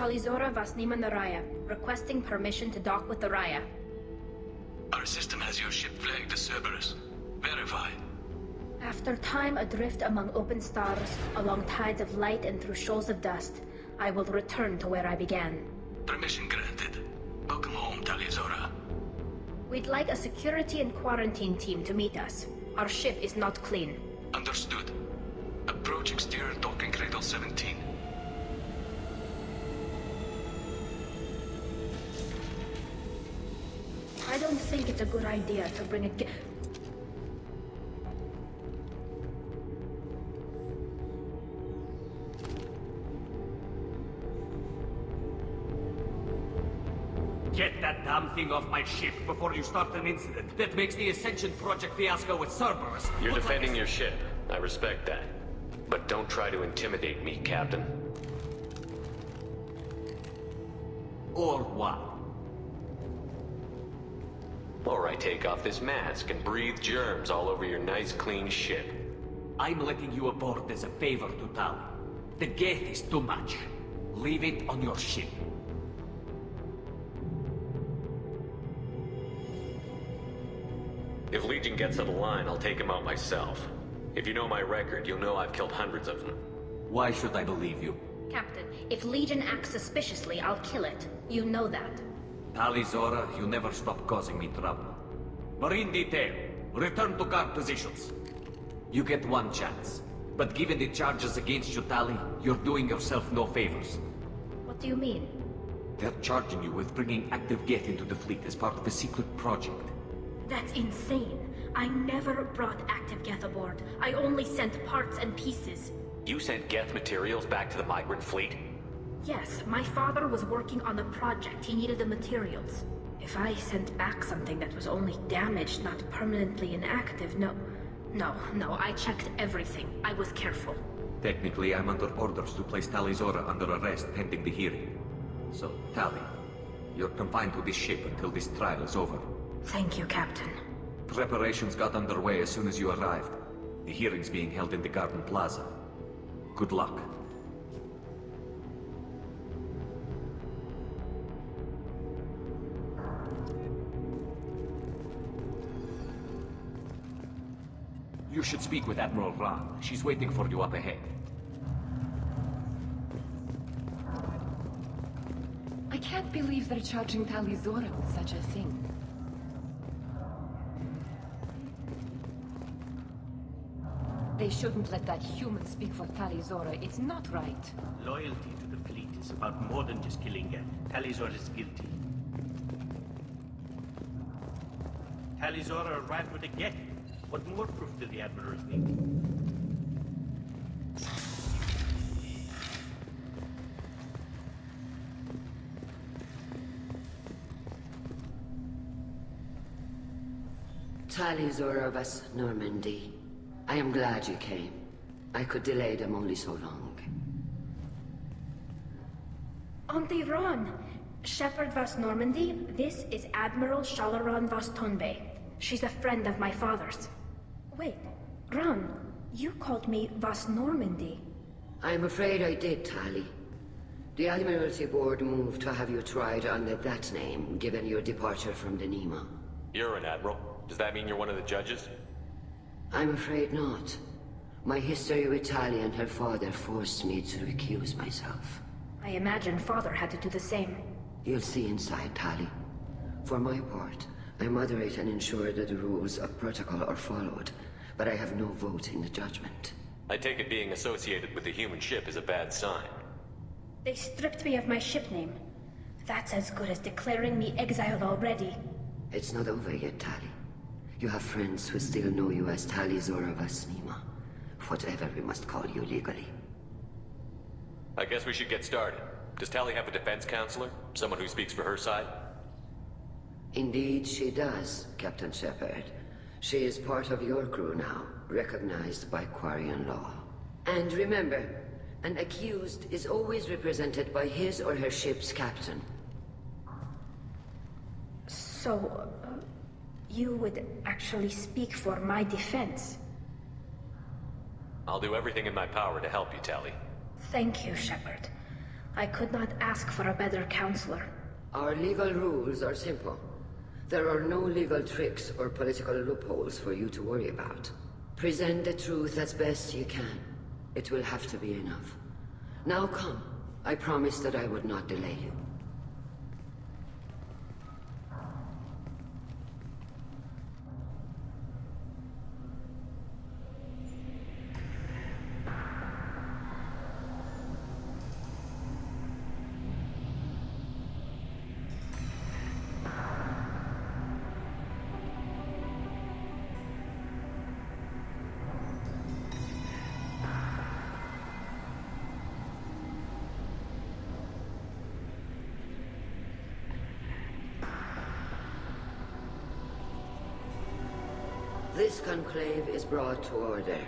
Talizora Vasnima Naraya, requesting permission to dock with the Raya. Our system has your ship flagged as Cerberus. Verify. After time adrift among open stars, along tides of light and through shoals of dust, I will return to where I began. Permission granted. Welcome home, Talizora. We'd like a security and quarantine team to meet us. Our ship is not clean. Understood. Approach exterior docking cradle 17. I don't think it's a good idea to bring a Get that damn thing off my ship before you start an incident that makes the Ascension Project fiasco with Cerberus. You're defending your ship. I respect that. But don't try to intimidate me, Captain. Or what? Or I take off this mask and breathe germs all over your nice, clean ship. I'm letting you aboard as a favor to Tali. The gate is too much. Leave it on your ship. If Legion gets out of line, I'll take him out myself. If you know my record, you'll know I've killed hundreds of them. Why should I believe you? Captain, if Legion acts suspiciously, I'll kill it. You know that. Talizora, you never stop causing me trouble. Marine detail, return to guard positions. You get one chance. But given the charges against you, Tali, you're doing yourself no favors. What do you mean? They're charging you with bringing active Geth into the fleet as part of a secret project. That's insane. I never brought active Geth aboard. I only sent parts and pieces. You sent Geth materials back to the migrant fleet? Yes, my father was working on a project. He needed the materials. If I sent back something that was only damaged, not permanently inactive, no, I checked everything. I was careful. Technically, I'm under orders to place Talizora under arrest pending the hearing. So, Tali, you're confined to this ship until this trial is over. Thank you, Captain. Preparations got underway as soon as you arrived. The hearing's being held in the Garden Plaza. Good luck. You should speak with Admiral Ra. She's waiting for you up ahead. I can't believe they're charging Talizora with such a thing. They shouldn't let that human speak for Talizora. It's not right. Loyalty to the fleet is about more than just killing Geth. Talizora is guilty. Talizora arrived with a Geth. What more proof do the Admirals need? Talizora of us, Normandy. I am glad you came. I could delay them only so long. Auntie Ron! Shepherd Vas Normandy, this is Admiral Shalaran Vas Tonbe. She's a friend of my father's. Wait, Ron, you called me Vas Normandy. I'm afraid I did, Tali. The Admiralty Board moved to have you tried under that name, given your departure from the Nima. You're an admiral. Does that mean you're one of the judges? I'm afraid not. My history with Tali and her father forced me to recuse myself. I imagine father had to do the same. You'll see inside, Tali. For my part, I moderate and ensure that the rules of protocol are followed, but I have no vote in the judgment. I take it being associated with the human ship is a bad sign. They stripped me of my ship name. That's as good as declaring me exiled already. It's not over yet, Tali. You have friends who still know you as Talizora Vasnima. Whatever we must call you legally. I guess we should get started. Does Tali have a defense counselor? Someone who speaks for her side? Indeed she does, Captain Shepard. She is part of your crew now, recognized by Quarian law. And remember, an accused is always represented by his or her ship's captain. So, you would actually speak for my defense? I'll do everything in my power to help you, Tali. Thank you, Shepard. I could not ask for a better counselor. Our legal rules are simple. There are no legal tricks or political loopholes for you to worry about. Present the truth as best you can. It will have to be enough. Now come. I promised that I would not delay you. This conclave is brought to order.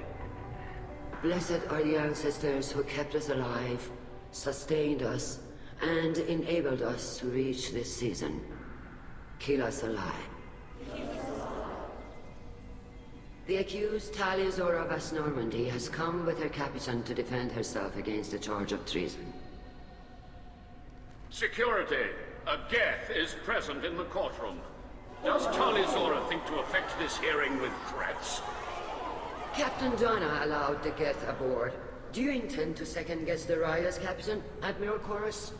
Blessed are the ancestors who kept us alive, sustained us, and enabled us to reach this season. Keep us alive. The accused Tali Zora Vas Normandy has come with her captain to defend herself against the charge of treason. Security! A Geth is present in the courtroom. Does Tali Zora think to affect this hearing with threats? Captain Donna allowed the Geth aboard. Do you intend to second-guess the Raya's captain, Admiral Chorus?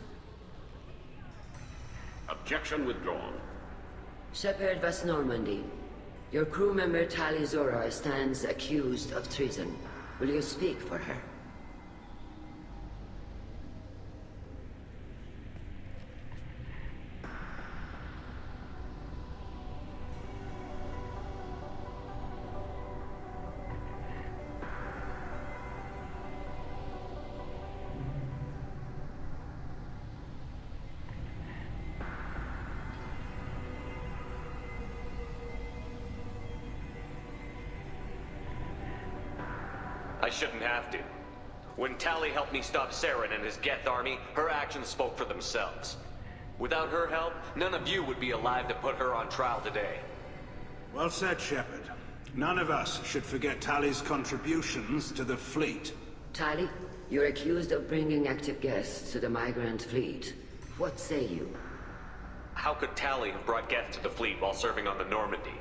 Objection withdrawn. Shepard Vas Normandy, your crew member Tali Zora stands accused of treason. Will you speak for her? I shouldn't have to. When Tali helped me stop Saren and his Geth army, her actions spoke for themselves. Without her help, none of you would be alive to put her on trial today. Well said, Shepard. None of us should forget Tali's contributions to the fleet. Tali, you're accused of bringing active guests to the migrant fleet. What say you? How could Tali have brought Geth to the fleet while serving on the Normandy?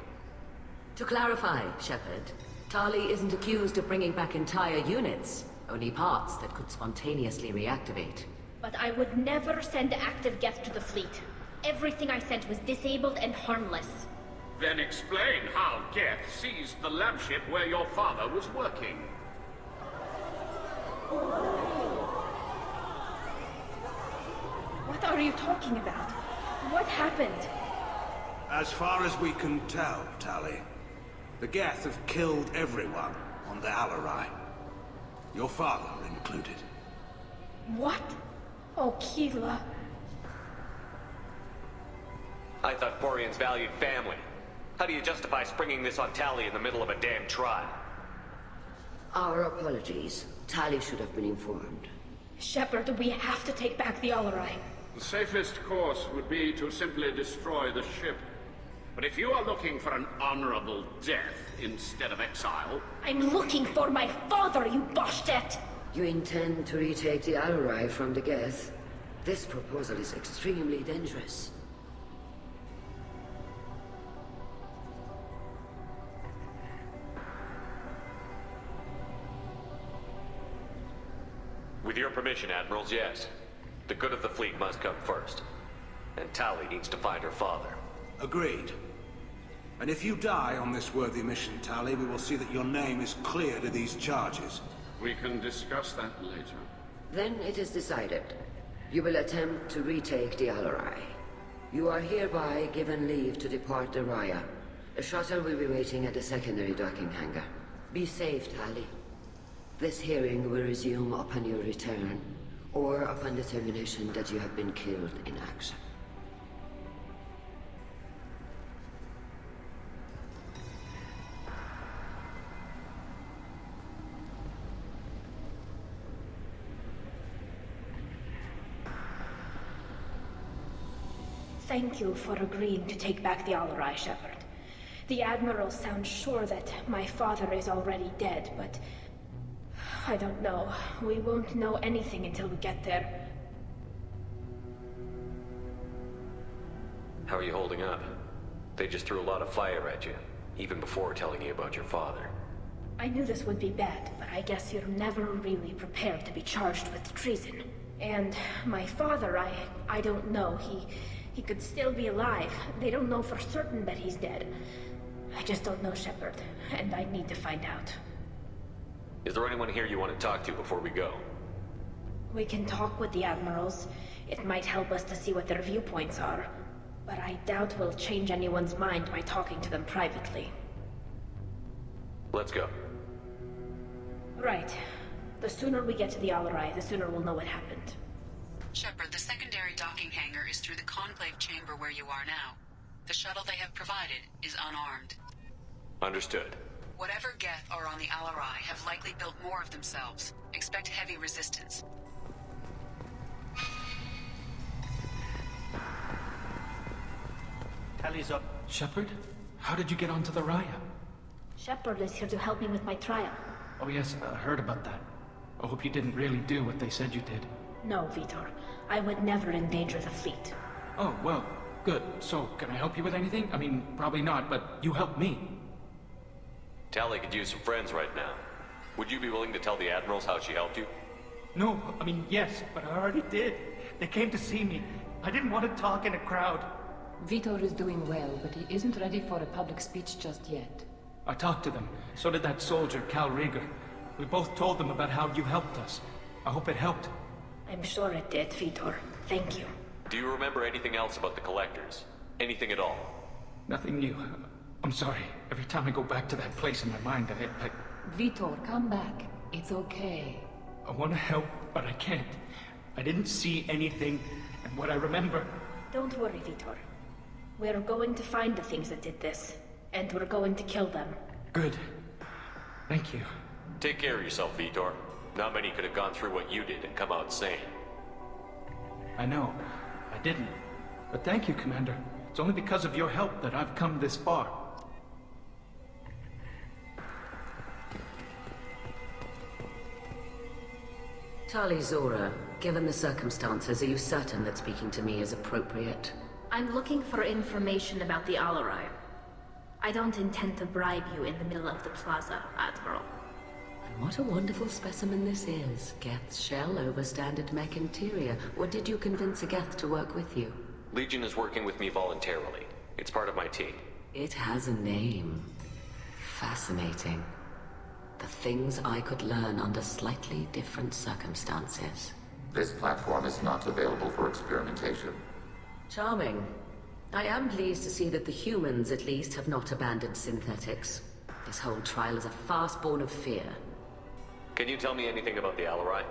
To clarify, Shepard, Tali isn't accused of bringing back entire units, only parts that could spontaneously reactivate. But I would never send active Geth to the fleet. Everything I sent was disabled and harmless. Then explain how Geth seized the lab ship where your father was working. What are you talking about? What happened? As far as we can tell, Tali, the Geth have killed everyone on the Alarai. Your father included. What? Oh, Keela. I thought Quarians valued family. How do you justify springing this on Tali in the middle of a damn trial? Our apologies. Tali should have been informed. Shepard, we have to take back the Alarai. The safest course would be to simply destroy the ship. But if you are looking for an honorable death instead of exile... I'm looking for my father, you Boshtet! You intend to retake the Alarai from the Geth? This proposal is extremely dangerous. With your permission, Admirals, yes. The good of the fleet must come first. And Tali needs to find her father. Agreed. And if you die on this worthy mission, Tali, we will see that your name is cleared of these charges. We can discuss that later. Then it is decided. You will attempt to retake the Alarai. You are hereby given leave to depart the Raya. A shuttle will be waiting at the secondary docking hangar. Be safe, Tali. This hearing will resume upon your return, or upon determination that you have been killed in action. Thank you for agreeing to take back the Alarai, Shepard. The Admiral sounds sure that my father is already dead, but... I don't know. We won't know anything until we get there. How are you holding up? They just threw a lot of fire at you, even before telling you about your father. I knew this would be bad, but I guess you're never really prepared to be charged with treason. And my father, I don't know. He could still be alive. They don't know for certain that he's dead. I just don't know, Shepard, and I need to find out. Is there anyone here you want to talk to before we go? We can talk with the admirals. It might help us to see what their viewpoints are. But I doubt we'll change anyone's mind by talking to them privately. Let's go. Right. The sooner we get to the Alarai, the sooner we'll know what happened. Shepard, the secondary docking hangar is through the conclave chamber where you are now. The shuttle they have provided is unarmed. Understood. Whatever Geth are on the Alarai have likely built more of themselves. Expect heavy resistance. Tally's up. Shepard? How did you get onto the Raya? Shepard is here to help me with my trial. Oh yes, I heard about that. I hope you didn't really do what they said you did. No, Vitor. I would never endanger the fleet. Oh, well, good. So, can I help you with anything? I mean, probably not, but you helped me. Tally could use some friends right now. Would you be willing to tell the admirals how she helped you? No, I mean, yes, but I already did. They came to see me. I didn't want to talk in a crowd. Vitor is doing well, but he isn't ready for a public speech just yet. I talked to them. So did that soldier, Cal Rieger. We both told them about how you helped us. I hope it helped. I'm sure it did, Vitor. Thank you. Do you remember anything else about the Collectors? Anything at all? Nothing new. I'm sorry. Every time I go back to that place in my mind, I Vitor, come back. It's okay. I want to help, but I can't. I didn't see anything, and what I remember... Don't worry, Vitor. We're going to find the things that did this, and we're going to kill them. Good. Thank you. Take care of yourself, Vitor. Not many could have gone through what you did and come out sane. I know. I didn't. But thank you, Commander. It's only because of your help that I've come this far. Tali Zora, given the circumstances, are you certain that speaking to me is appropriate? I'm looking for information about the Alarai. I don't intend to bribe you in the middle of the plaza, Admiral. And what a wonderful specimen this is. Geth's shell over standard mech interior. Or did you convince a Geth to work with you? Legion is working with me voluntarily. It's part of my team. It has a name. Fascinating. The things I could learn under slightly different circumstances. This platform is not available for experimentation. Charming. I am pleased to see that the humans, at least, have not abandoned synthetics. This whole trial is a farce born of fear. Can you tell me anything about the Alarai?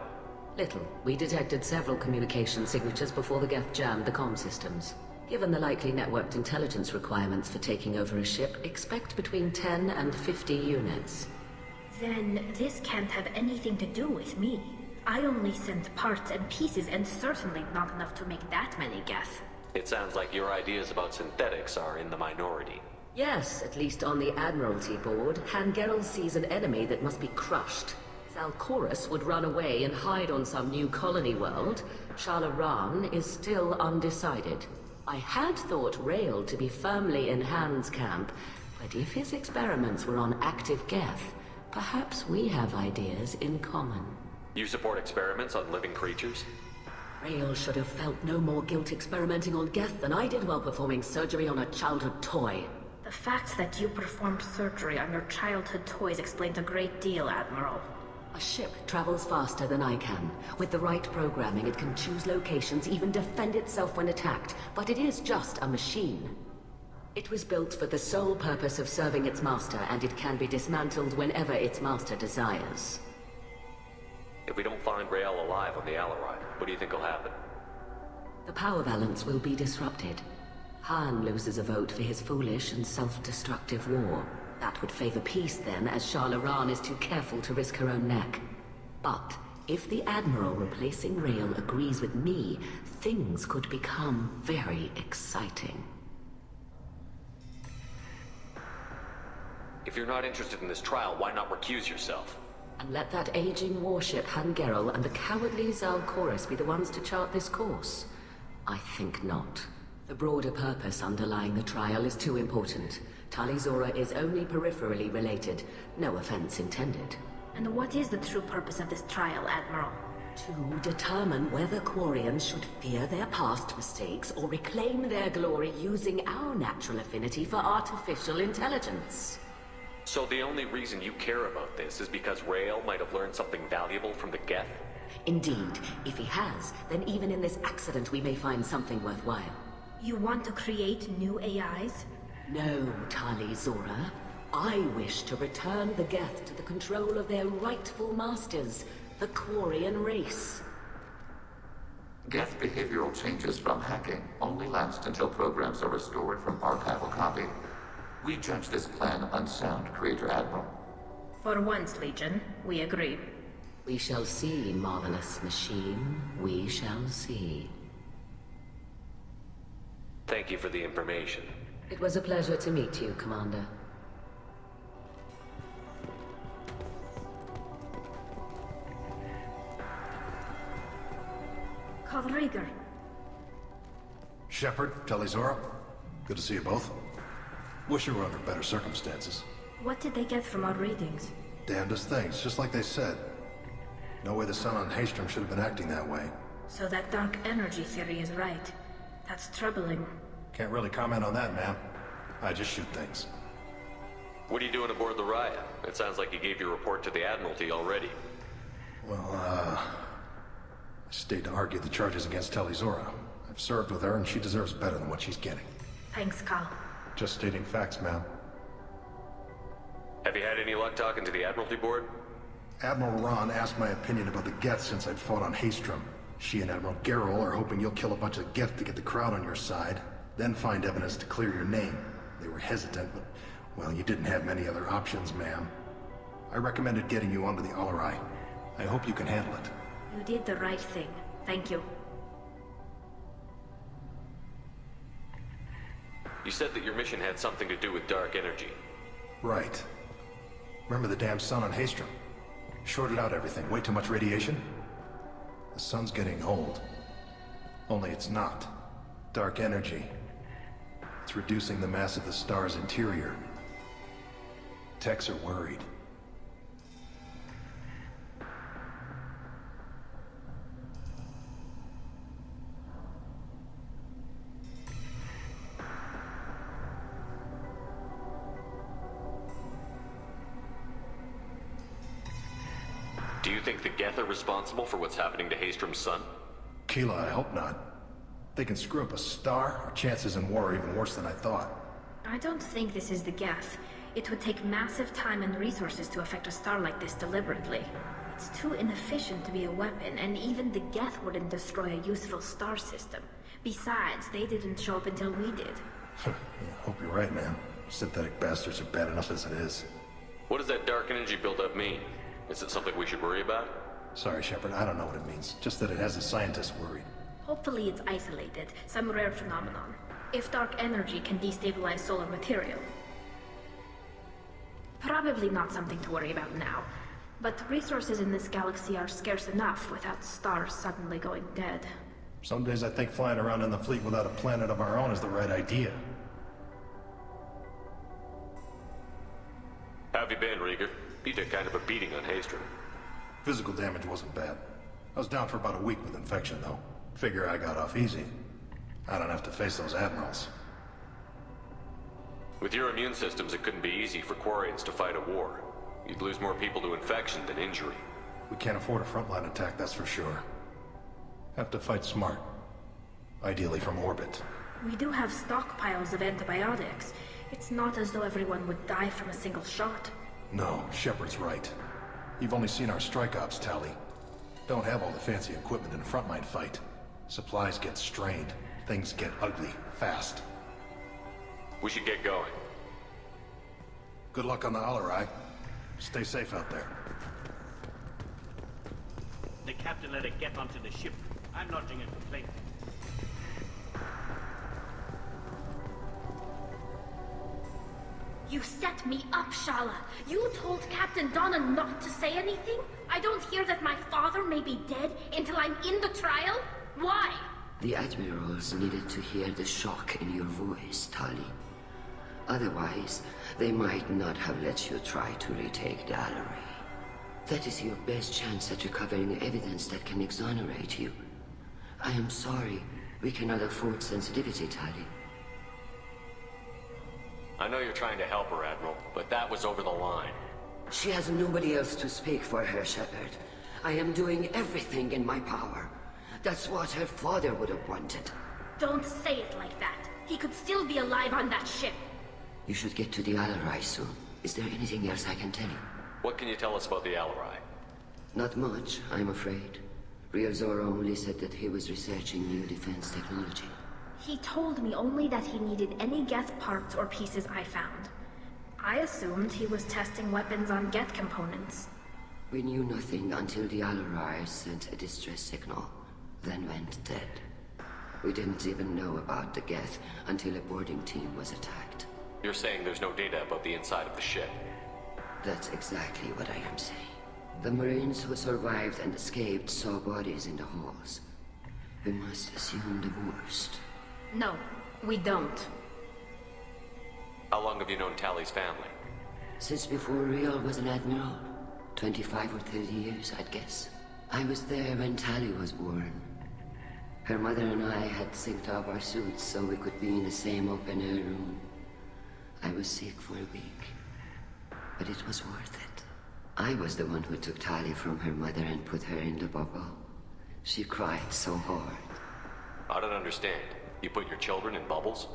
Little. We detected several communication signatures before the Geth jammed the comm systems. Given the likely networked intelligence requirements for taking over a ship, expect between 10 and 50 units. Then this can't have anything to do with me. I only sent parts and pieces, and certainly not enough to make that many Geth. It sounds like your ideas about synthetics are in the minority. Yes, at least on the Admiralty board, Hangerel sees an enemy that must be crushed. Zalcorus would run away and hide on some new colony world. Shalaran is still undecided. I had thought Rail to be firmly in Han's camp, but if his experiments were on active Geth, perhaps we have ideas in common. You support experiments on living creatures? Rail should have felt no more guilt experimenting on Geth than I did while performing surgery on a childhood toy. The fact that you performed surgery on your childhood toys explains a great deal, Admiral. A ship travels faster than I can. With the right programming, it can choose locations, even defend itself when attacked. But it is just a machine. It was built for the sole purpose of serving its master, and it can be dismantled whenever its master desires. If we don't find Rael alive on the Alarai, what do you think will happen? The power balance will be disrupted. Han loses a vote for his foolish and self-destructive war. That would favor peace then, as Shalaran is too careful to risk her own neck. But if the Admiral replacing Rael agrees with me, things could become very exciting. If you're not interested in this trial, why not recuse yourself? And let that aging warship Hangerel and the cowardly Zalcorus be the ones to chart this course? I think not. The broader purpose underlying the trial is too important. Talizora is only peripherally related. No offense intended. And what is the true purpose of this trial, Admiral? To determine whether Quarians should fear their past mistakes or reclaim their glory using our natural affinity for artificial intelligence. So the only reason you care about this is because Rael might have learned something valuable from the Geth? Indeed. If he has, then even in this accident we may find something worthwhile. You want to create new AIs? No, Talizora. I wish to return the Geth to the control of their rightful masters, the Quarian race. Geth behavioral changes from hacking only last until programs are restored from archival copy. We judge this plan unsound, Creator Admiral. For once, Legion, we agree. We shall see, marvelous machine. We shall see. Thank you for the information. It was a pleasure to meet you, Commander. Rieger. Shepard, Talizora, good to see you both. Wish you were under better circumstances. What did they get from our readings? Damnedest things, just like they said. No way the sun on Haystrom should have been acting that way. So that dark energy theory is right. That's troubling. Can't really comment on that, ma'am. I just shoot things. What are you doing aboard the Raya? It sounds like you gave your report to the Admiralty already. Well, I stayed to argue the charges against Talizora. I've served with her, and she deserves better than what she's getting. Thanks, Cal. Just stating facts, ma'am. Have you had any luck talking to the Admiralty Board? Admiral Ron asked my opinion about the Geth since I'd fought on Haystrom. She and Admiral Garrel are hoping you'll kill a bunch of Geth to get the crowd on your side, then find evidence to clear your name. They were hesitant, but, well, you didn't have many other options, ma'am. I recommended getting you onto the Alarai. I hope you can handle it. You did the right thing. Thank you. You said that your mission had something to do with dark energy. Right. Remember the damn sun on Haystrom? Shorted out everything. Way too much radiation? The sun's getting old. Only it's not. Dark energy. It's reducing the mass of the star's interior. Techs are worried. Do you think the Geth are responsible for what's happening to Haystrom's sun? Keela, I hope not. They can screw up a star, our chances in war are even worse than I thought. I don't think this is the Geth. It would take massive time and resources to affect a star like this deliberately. It's too inefficient to be a weapon, and even the Geth wouldn't destroy a useful star system. Besides, they didn't show up until we did. Yeah, hope you're right, man. Synthetic bastards are bad enough as it is. What does that dark energy buildup mean? Is it something we should worry about? Sorry, Shepard, I don't know what it means. Just that it has the scientists worried. Hopefully it's isolated, some rare phenomenon. If dark energy can destabilize solar material. Probably not something to worry about now. But resources in this galaxy are scarce enough without stars suddenly going dead. Some days I think flying around in the fleet without a planet of our own is the right idea. How have you been, Rieger? You took kind of a beating on Haystrom. Physical damage wasn't bad. I was down for about a week with infection, though. Figure I got off easy. I don't have to face those admirals. With your immune systems, it couldn't be easy for Quarians to fight a war. You'd lose more people to infection than injury. We can't afford a frontline attack, that's for sure. Have to fight smart. Ideally from orbit. We do have stockpiles of antibiotics. It's not as though everyone would die from a single shot. No, Shepard's right. You've only seen our strike ops tally. Don't have all the fancy equipment in a frontline fight. Supplies get strained. Things get ugly, fast. We should get going. Good luck on the Alarai. Stay safe out there. The captain let it get onto the ship. I'm lodging a complaint. You set me up, Shala. You told Captain Donna not to say anything? I don't hear that my father may be dead until I'm in the trial? Why? The admirals needed to hear the shock in your voice, Tali. Otherwise, they might not have let you try to retake the Alarai. That is your best chance at recovering evidence that can exonerate you. I am sorry, we cannot afford sensitivity, Tali. I know you're trying to help her, Admiral, but that was over the line. She has nobody else to speak for her, Shepard. I am doing everything in my power. That's what her father would have wanted. Don't say it like that. He could still be alive on that ship. You should get to the Alarai soon. Is there anything else I can tell you? What can you tell us about the Alarai? Not much, I'm afraid. Real Zora only said that he was researching new defense technology. He told me only that he needed any Geth parts or pieces I found. I assumed he was testing weapons on Geth components. We knew nothing until the Alarai sent a distress signal, then went dead. We didn't even know about the Geth until a boarding team was attacked. You're saying there's no data about the inside of the ship? That's exactly what I am saying. The Marines who survived and escaped saw bodies in the halls. We must assume the worst. No, we don't. How long have you known Tali's family? Since before Real was an admiral. 25 or 30 years, I'd guess. I was there when Tali was born. Her mother and I had synced up our suits so we could be in the same open-air room. I was sick for a week, but it was worth it. I was the one who took Tali from her mother and put her in the bubble. She cried so hard. I don't understand. You put your children in bubbles?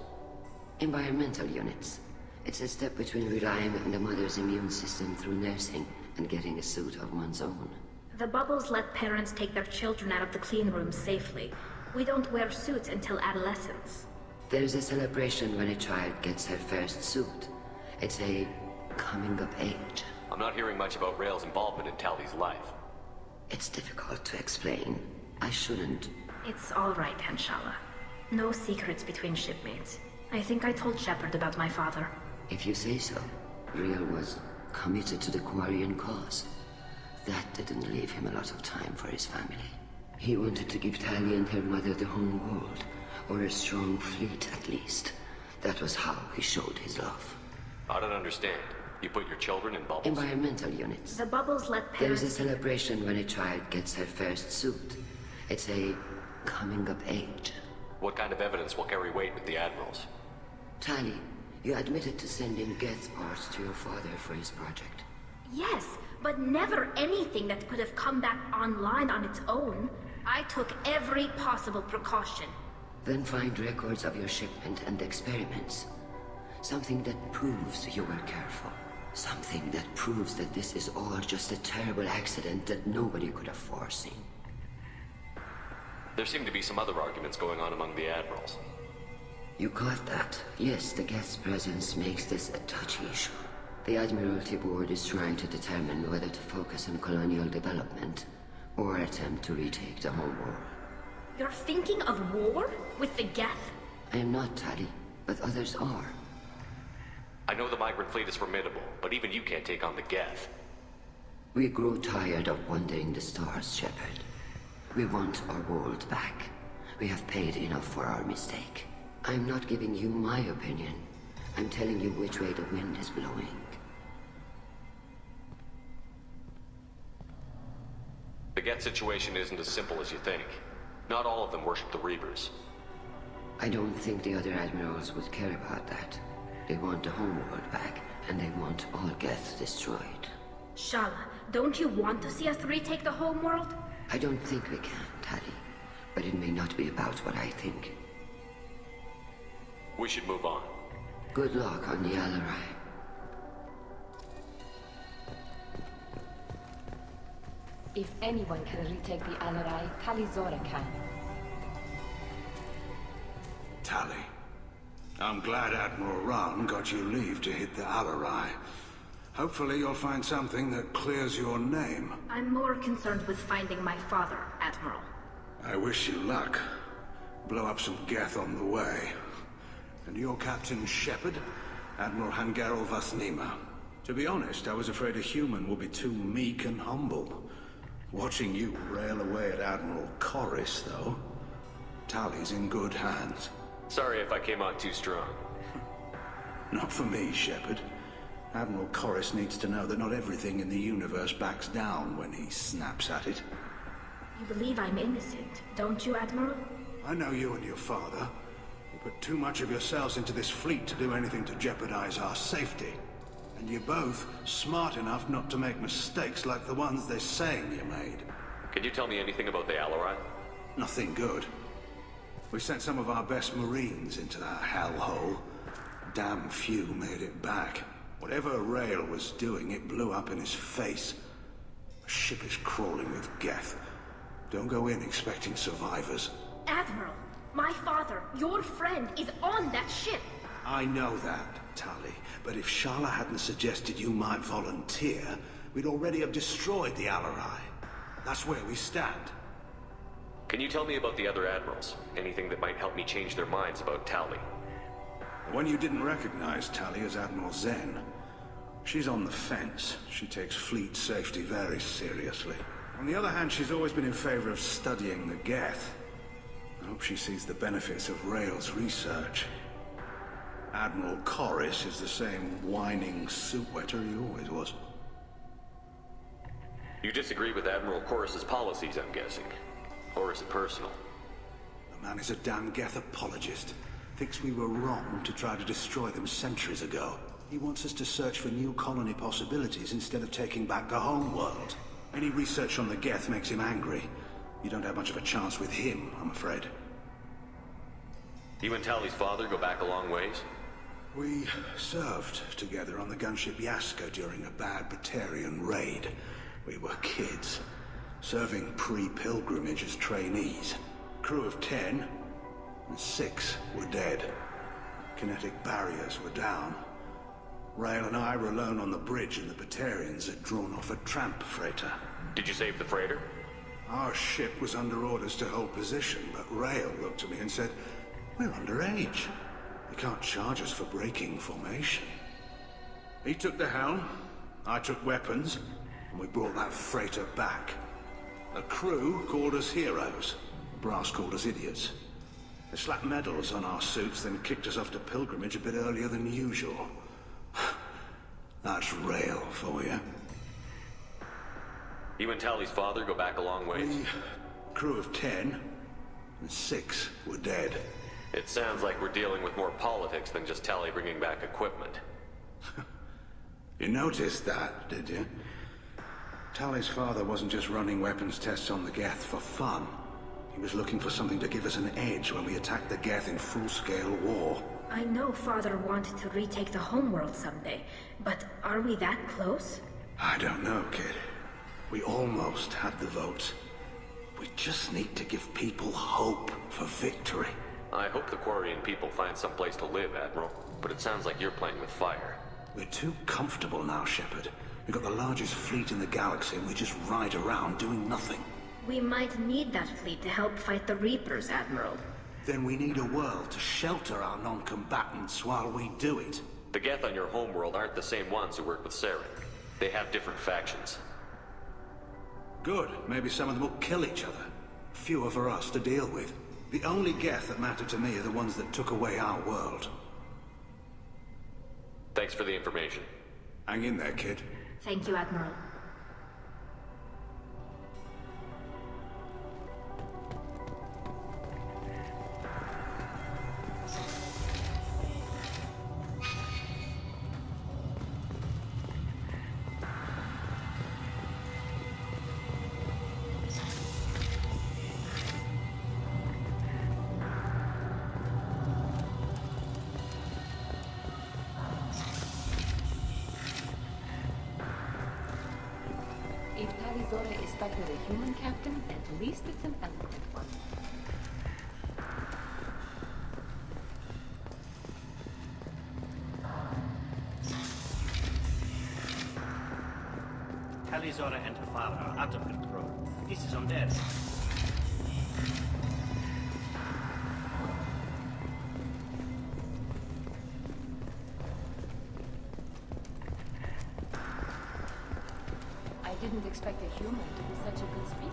Environmental units. It's a step between relying on the mother's immune system through nursing and getting a suit of one's own. The bubbles let parents take their children out of the clean rooms safely. We don't wear suits until adolescence. There's a celebration when a child gets her first suit. It's a coming of age. I'm not hearing much about Rail's involvement in Tali's life. It's difficult to explain. I shouldn't. It's all right, Anshala. No secrets between shipmates. I think I told Shepard about my father. If you say so. Real was committed to the Quarian cause. That didn't leave him a lot of time for his family. He wanted to give Tali and her mother the home world, or a strong fleet at least. That was how he showed his love. I don't understand. You put your children in bubbles? Environmental units. The bubbles let parents... There's a celebration when a child gets her first suit. It's a coming of age. What kind of evidence will carry weight with the admirals? Tali, you admitted to sending Geth parts to your father for his project. Yes, but never anything that could have come back online on its own. I took every possible precaution. Then find records of your shipment and experiments. Something that proves you were careful. Something that proves that this is all just a terrible accident that nobody could have foreseen. There seem to be some other arguments going on among the admirals. You caught that? Yes, the Geth's presence makes this a touchy issue. The Admiralty Board is trying to determine whether to focus on colonial development or attempt to retake the home world. You're thinking of war? With the Geth? I am not, Tali, but others are. I know the migrant fleet is formidable, but even you can't take on the Geth. We grow tired of wandering the stars, Shepard. We want our world back. We have paid enough for our mistake. I'm not giving you my opinion. I'm telling you which way the wind is blowing. The Geth situation isn't as simple as you think. Not all of them worship the Reavers. I don't think the other admirals would care about that. They want the homeworld back, and they want all Geth destroyed. Shala, don't you want to see us retake the homeworld? I don't think we can, Tali. But it may not be about what I think. We should move on. Good luck on the Alarai. If anyone can retake the Alarai, Tali Zora can. Tali, I'm glad Admiral Rahn got you leave to hit the Alarai. Hopefully you'll find something that clears your name. I'm more concerned with finding my father, Admiral. I wish you luck. Blow up some Geth on the way. And your Captain Shepard, Admiral Hangerel Vasnima. To be honest, I was afraid a human would be too meek and humble. Watching you rail away at Admiral Corris, though. Tally's in good hands. Sorry if I came out too strong. Not for me, Shepard. Admiral Corus needs to know that not everything in the universe backs down when he snaps at it. You believe I'm innocent, don't you, Admiral? I know you and your father. You put too much of yourselves into this fleet to do anything to jeopardize our safety. And you're both smart enough not to make mistakes like the ones they're saying you made. Can you tell me anything about the Alarai? Nothing good. We sent some of our best Marines into that hellhole. Damn few made it back. Whatever Rail was doing, it blew up in his face. The ship is crawling with Geth. Don't go in expecting survivors. Admiral, my father, your friend, is on that ship. I know that, Tali. But if Shala hadn't suggested you might volunteer, we'd already have destroyed the Alarai. That's where we stand. Can you tell me about the other admirals? Anything that might help me change their minds about Tali? The one you didn't recognize, Tali, is Admiral Zen. She's on the fence. She takes fleet safety very seriously. On the other hand, she's always been in favor of studying the Geth. I hope she sees the benefits of Rail's research. Admiral Corus is the same whining soup-wetter he always was. You disagree with Admiral Corus's policies, I'm guessing. Or is it personal? The man is a damn Geth apologist. Thinks we were wrong to try to destroy them centuries ago. He wants us to search for new colony possibilities instead of taking back the home world. Any research on the Geth makes him angry. You don't have much of a chance with him, I'm afraid. You and Tali's father go back a long ways? We served together on the gunship Yaska during a bad Batarian raid. We were kids, serving pre-pilgrimage as trainees. Crew of 10, and 6 were dead. Kinetic barriers were down. Rail and I were alone on the bridge, and the Batarians had drawn off a tramp freighter. Did you save the freighter? Our ship was under orders to hold position, but Rail looked at me and said, "We're underage. You can't charge us for breaking formation." He took the helm, I took weapons, and we brought that freighter back. The crew called us heroes. The brass called us idiots. They slapped medals on our suits, then kicked us off to pilgrimage a bit earlier than usual. That's Rail for you. You and Tali's father go back a long ways? Crew of 10, and 6 were dead. It sounds like we're dealing with more politics than just Tali bringing back equipment. You noticed that, did you? Tali's father wasn't just running weapons tests on the Geth for fun. He was looking for something to give us an edge when we attacked the Geth in full-scale war. I know Father wanted to retake the homeworld someday, but are we that close? I don't know, kid. We almost had the votes. We just need to give people hope for victory. I hope the Quarian people find some place to live, Admiral, but it sounds like you're playing with fire. We're too comfortable now, Shepard. We've got the largest fleet in the galaxy and we just ride around doing nothing. We might need that fleet to help fight the Reapers, Admiral. Then we need a world to shelter our non-combatants while we do it. The Geth on your homeworld aren't the same ones who work with Saren. They have different factions. Good. Maybe some of them will kill each other. Fewer for us to deal with. The only Geth that matter to me are the ones that took away our world. Thanks for the information. Hang in there, kid. Thank you, Admiral. If Talizora is stuck with a human captain, at least it's an elegant one. Talizora and her father are out of control. This is on their side. I didn't expect a human to be such a good speaker.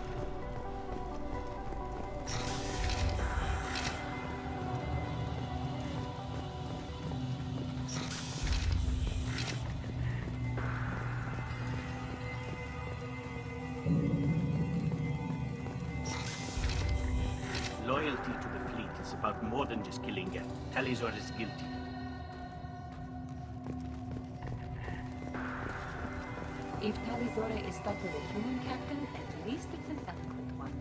more than just killing Geth. Talizor is guilty. If Talizora is stuck with a human captain, at least it's an eloquent one.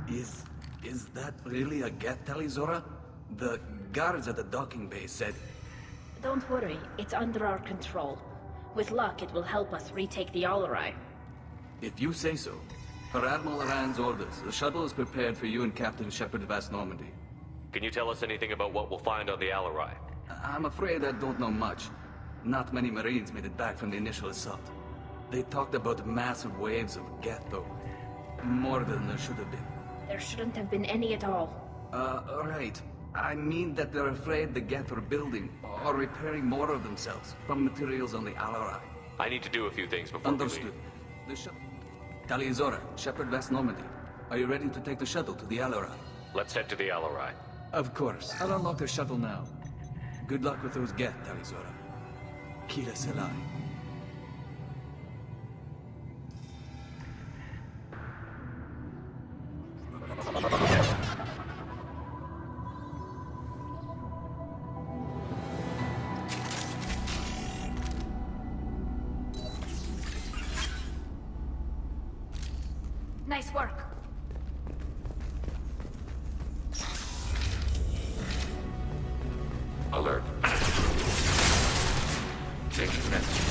Is that really a Geth, Talizora? The guards at the docking bay said... Don't worry, it's under our control. With luck, it will help us retake the Alarai. If you say so. Per Admiral Aran's orders, the shuttle is prepared for you and Captain Shepard Vast Normandy. Can you tell us anything about what we'll find on the Alarai? I'm afraid I don't know much. Not many Marines made it back from the initial assault. They talked about massive waves of Geth, though. More than there should have been. There shouldn't have been any at all. Right. I mean that they're afraid the Geth are building or repairing more of themselves from materials on the Alarai. I need to do a few things before Understood. we leave. Talizora, Shepard Vast Normandy. Are you ready to take the shuttle to the Alarai? Let's head to the Alarai. Of course. I'll unlock the shuttle now. Good luck with those Geth, Talizora. Kira Selai. Nice work. Alert. Taking message.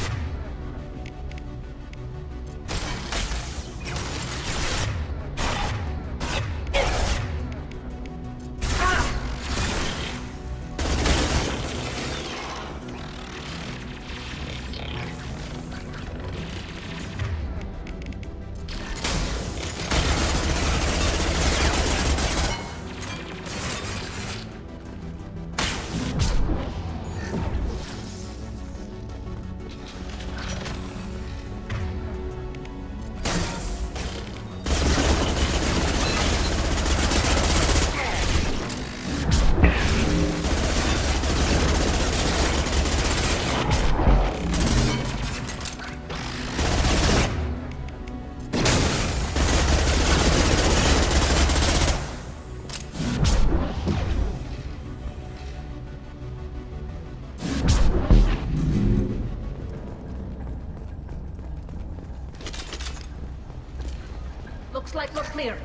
Looks like we're clear.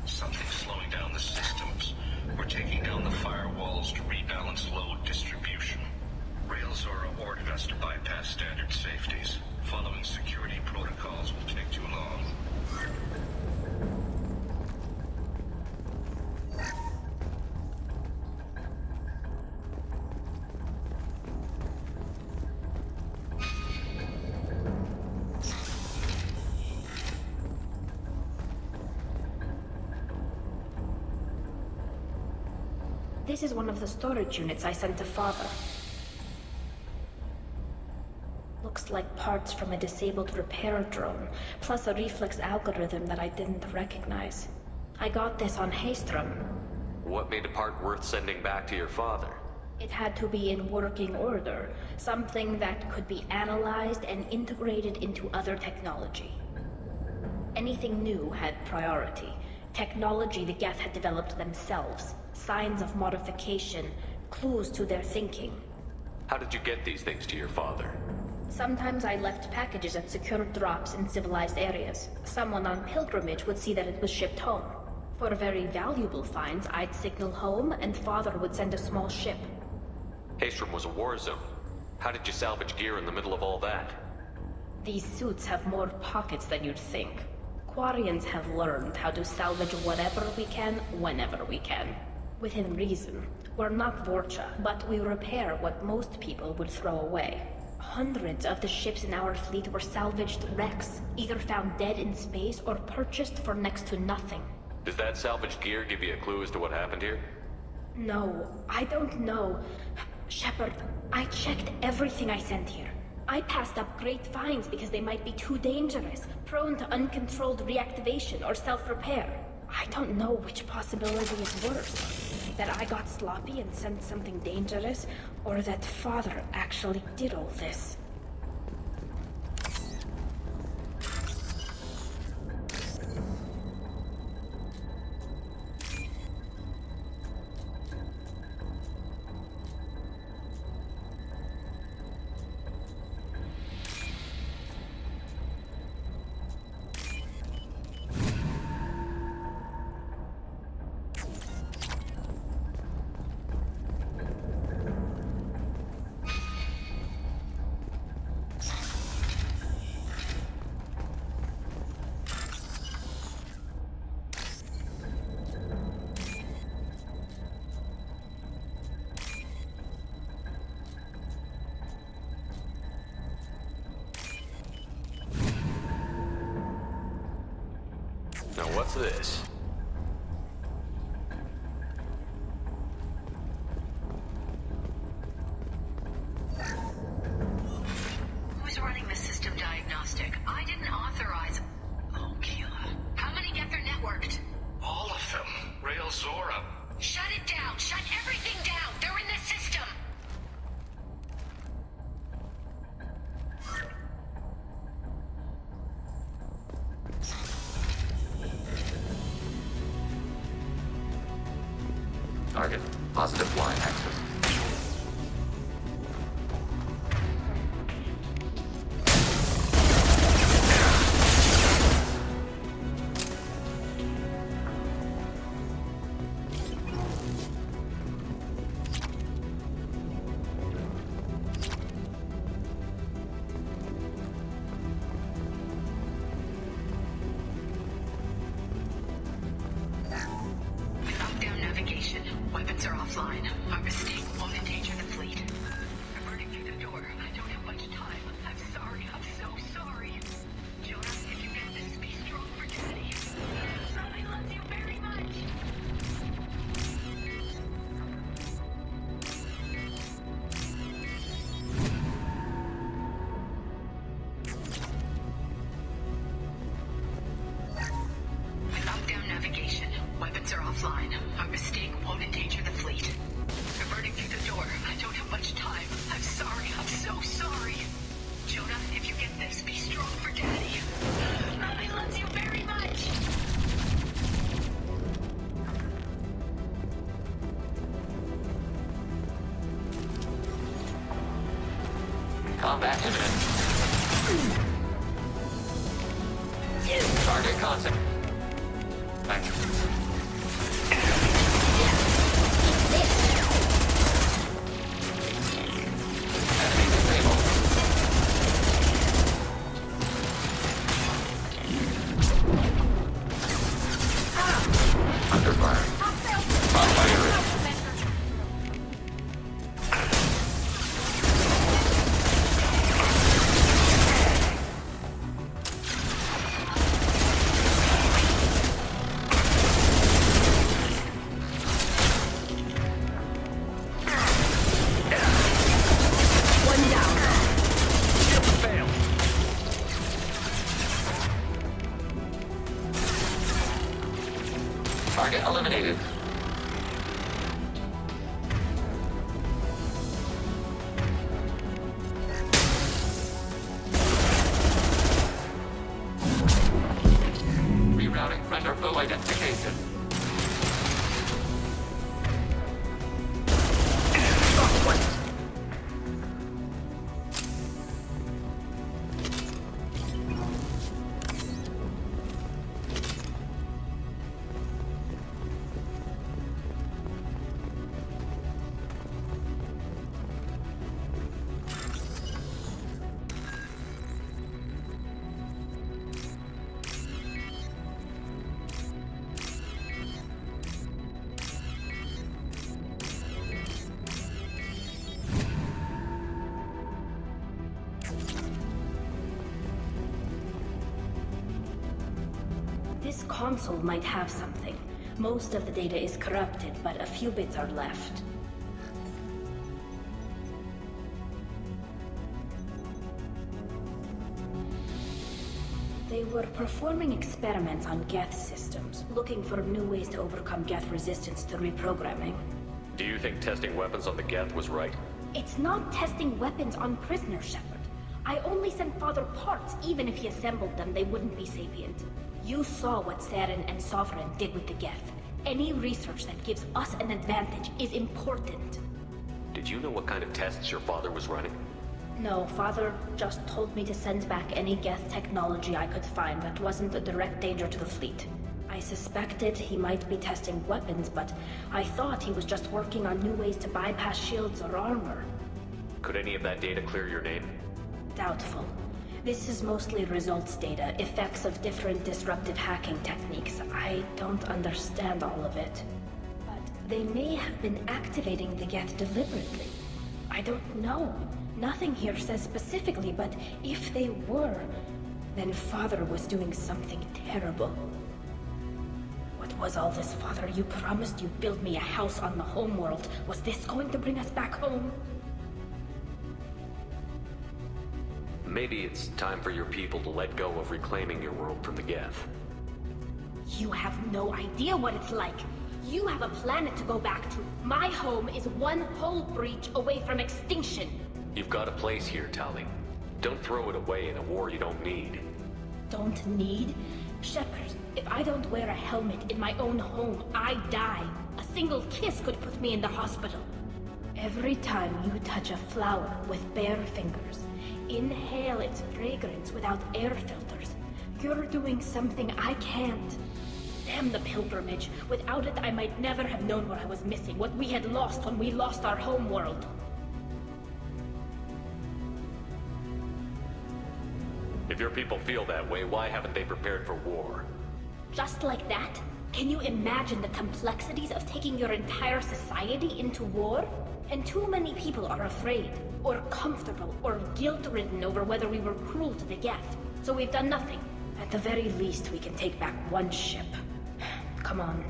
Something's slowing down the systems. We're taking down the firewalls to rebalance load distribution. Railzora ordered us to bypass standard safeties. Following security protocols will take too long. This is one of the storage units I sent to Father. Looks like parts from a disabled repair drone, plus a reflex algorithm that I didn't recognize. I got this on Haystrom. What made a part worth sending back to your father? It had to be in working order, something that could be analyzed and integrated into other technology. Anything new had priority. Technology the Geth had developed themselves. Signs of modification, clues to their thinking. How did you get these things to your father? Sometimes I left packages at secured drops in civilized areas. Someone on pilgrimage would see that it was shipped home. For very valuable finds, I'd signal home and Father would send a small ship. Haystrom was a war zone. How did you salvage gear in the middle of all that? These suits have more pockets than you'd think. Quarians have learned how to salvage whatever we can, whenever we can. Within reason. We're not Vorcha, but we repair what most people would throw away. Hundreds of the ships in our fleet were salvaged wrecks, either found dead in space or purchased for next to nothing. Does that salvaged gear give you a clue as to what happened here? No, I don't know. Shepard, I checked everything I sent here. I passed up great finds because they might be too dangerous, prone to uncontrolled reactivation or self-repair. I don't know which possibility is worse. That I got sloppy and sent something dangerous, or that Father actually did all this. this? Who's running the system diagnostic? I didn't authorize... Oh, Keela. How many Geth are networked? All of them. Rail Zora. Shut it down! Shut everything down! They're in the system! Target. Positive line access. Lockdown navigation. Weapons are offline. Our mistake won't endanger the fleet. Reverting through the door. I don't have much time. I'm sorry. I'm so sorry. Jonas, if you get this, be strong for Daddy. I love you very much. Lockdown navigation. Weapons are offline. Our mistake won't endanger the fleet. Reverting through the door. I don't have much time. I'm sorry. I'm so sorry. Jonah, if you get this, be strong for Daddy. I love you very much. Combat imminent. Target contact. Thank you. Enemy disabled. Under fire. On fire. Target eliminated. Rerouting friend or foe identification. This console might have something. Most of the data is corrupted, but a few bits are left. They were performing experiments on Geth systems, looking for new ways to overcome Geth resistance to reprogramming. Do you think testing weapons on the Geth was right? It's not testing weapons on prisoners, Shepard. I only sent Father parts. Even if he assembled them, they wouldn't be sapient. You saw what Saren and Sovereign did with the Geth. Any research that gives us an advantage is important. Did you know what kind of tests your father was running? No, Father just told me to send back any Geth technology I could find that wasn't a direct danger to the fleet. I suspected he might be testing weapons, but I thought he was just working on new ways to bypass shields or armor. Could any of that data clear your name? Doubtful. This is mostly results data, effects of different disruptive hacking techniques. I don't understand all of it. But they may have been activating the Geth deliberately. I don't know. Nothing here says specifically, but if they were, then Father was doing something terrible. was all this, Father? You promised you'd build me a house on the homeworld. Was this going to bring us back home? Maybe it's time for your people to let go of reclaiming your world from the Geth. You have no idea what it's like. You have a planet to go back to. My home is one hull breach away from extinction. You've got a place here, Tali. Don't throw it away in a war you don't need. Don't need? Shepard, if I don't wear a helmet in my own home, I die. A single kiss could put me in the hospital. Every time you touch a flower with bare fingers, inhale its fragrance without air filters, you're doing something I can't. Damn the pilgrimage. Without it, I might never have known what I was missing, what we had lost when we lost our home world. If your people feel that way, why haven't they prepared for war? Just like that? Can you imagine the complexities of taking your entire society into war? And too many people are afraid, or comfortable, or guilt-ridden over whether we were cruel to the Geth. So we've done nothing. At the very least, we can take back one ship. Come on.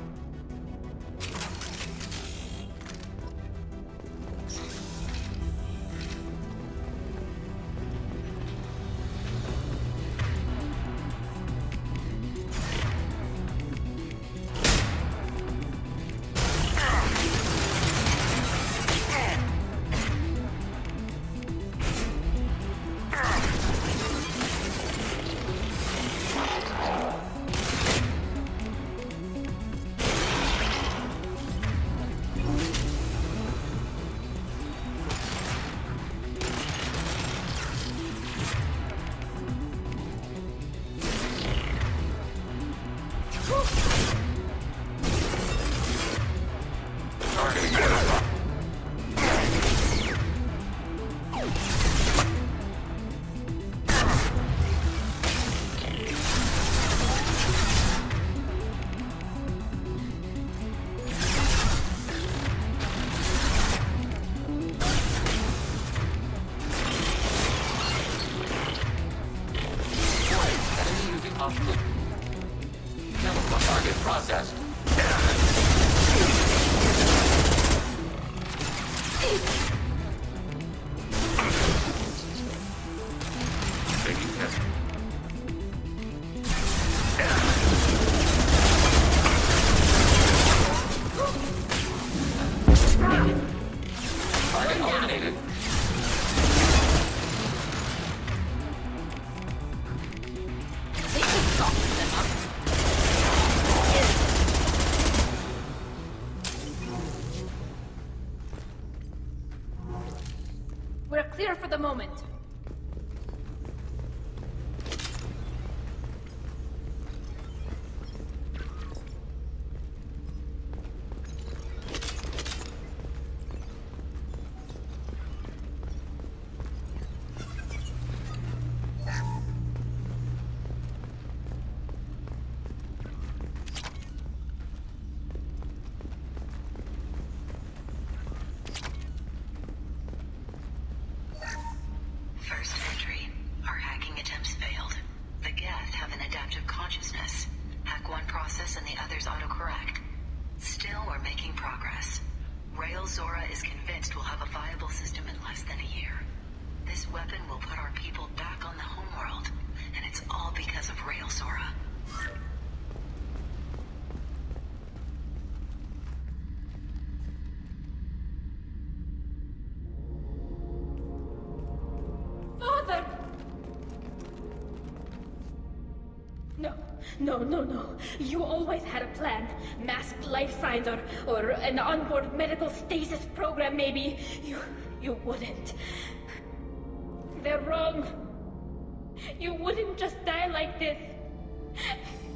We're clear for the moment. First entry. Our hacking attempts failed. The Geth have an adaptive consciousness. Hack one process and the others autocorrect. Still, we're making progress. Rail Zora is convinced we'll have a viable system in less than a year. This weapon will put our people back on the homeworld, and it's all because of Rail Zora. Father! No. You always had a plan. Masked life signs or an onboard medical stasis program, maybe. You wouldn't. They're wrong. You wouldn't just die like this.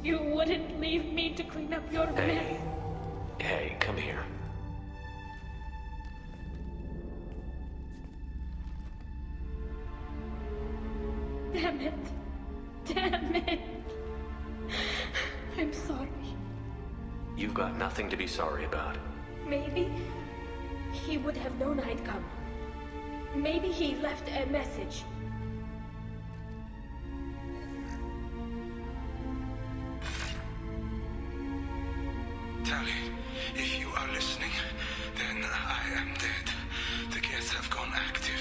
You wouldn't leave me to clean up your mess. Hey, come here. Damn it. I'm sorry. You've got nothing to be sorry about. Maybe he would have known I'd come. Maybe he left a message. Tally, if you are listening, then I am dead. The Geth have gone active.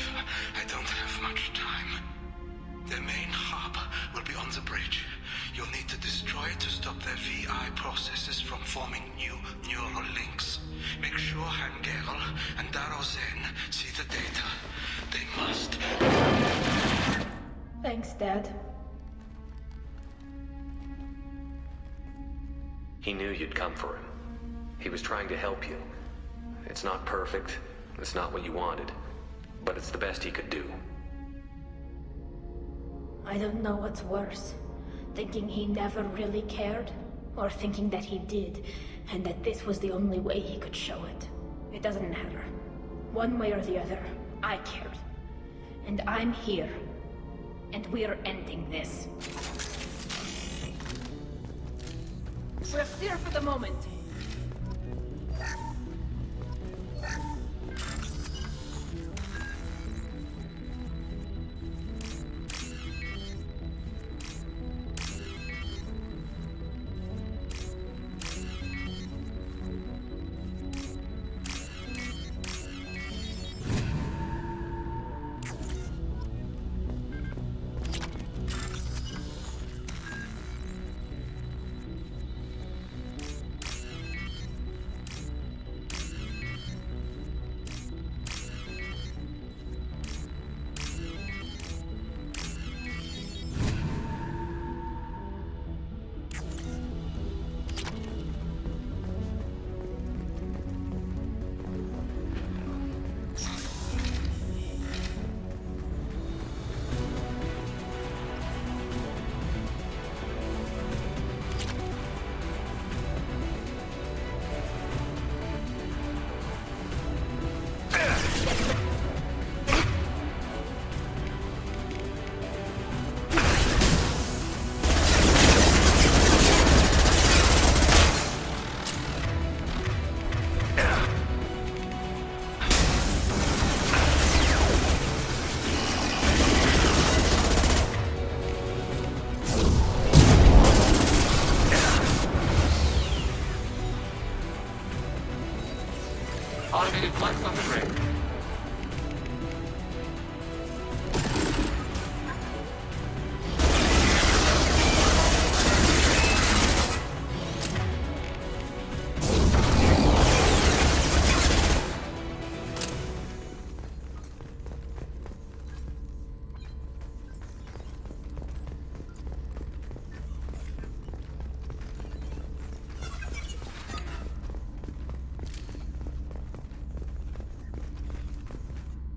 I don't have much time. Their main hub will be on the bridge. You'll need to destroy it to stop their VI processes from forming new neural links. Make sure Hangerel and Darozen see the data. They must. Thanks, Dad. He knew you'd come for him. He was trying to help you. It's not perfect. It's not what you wanted. But it's the best he could do. I don't know what's worse. Thinking he never really cared, or thinking that he did, and that this was the only way he could show it. It doesn't matter. One way or the other, I cared. And I'm here. And we're ending this. We're clear for the moment. Automated flex on the grid.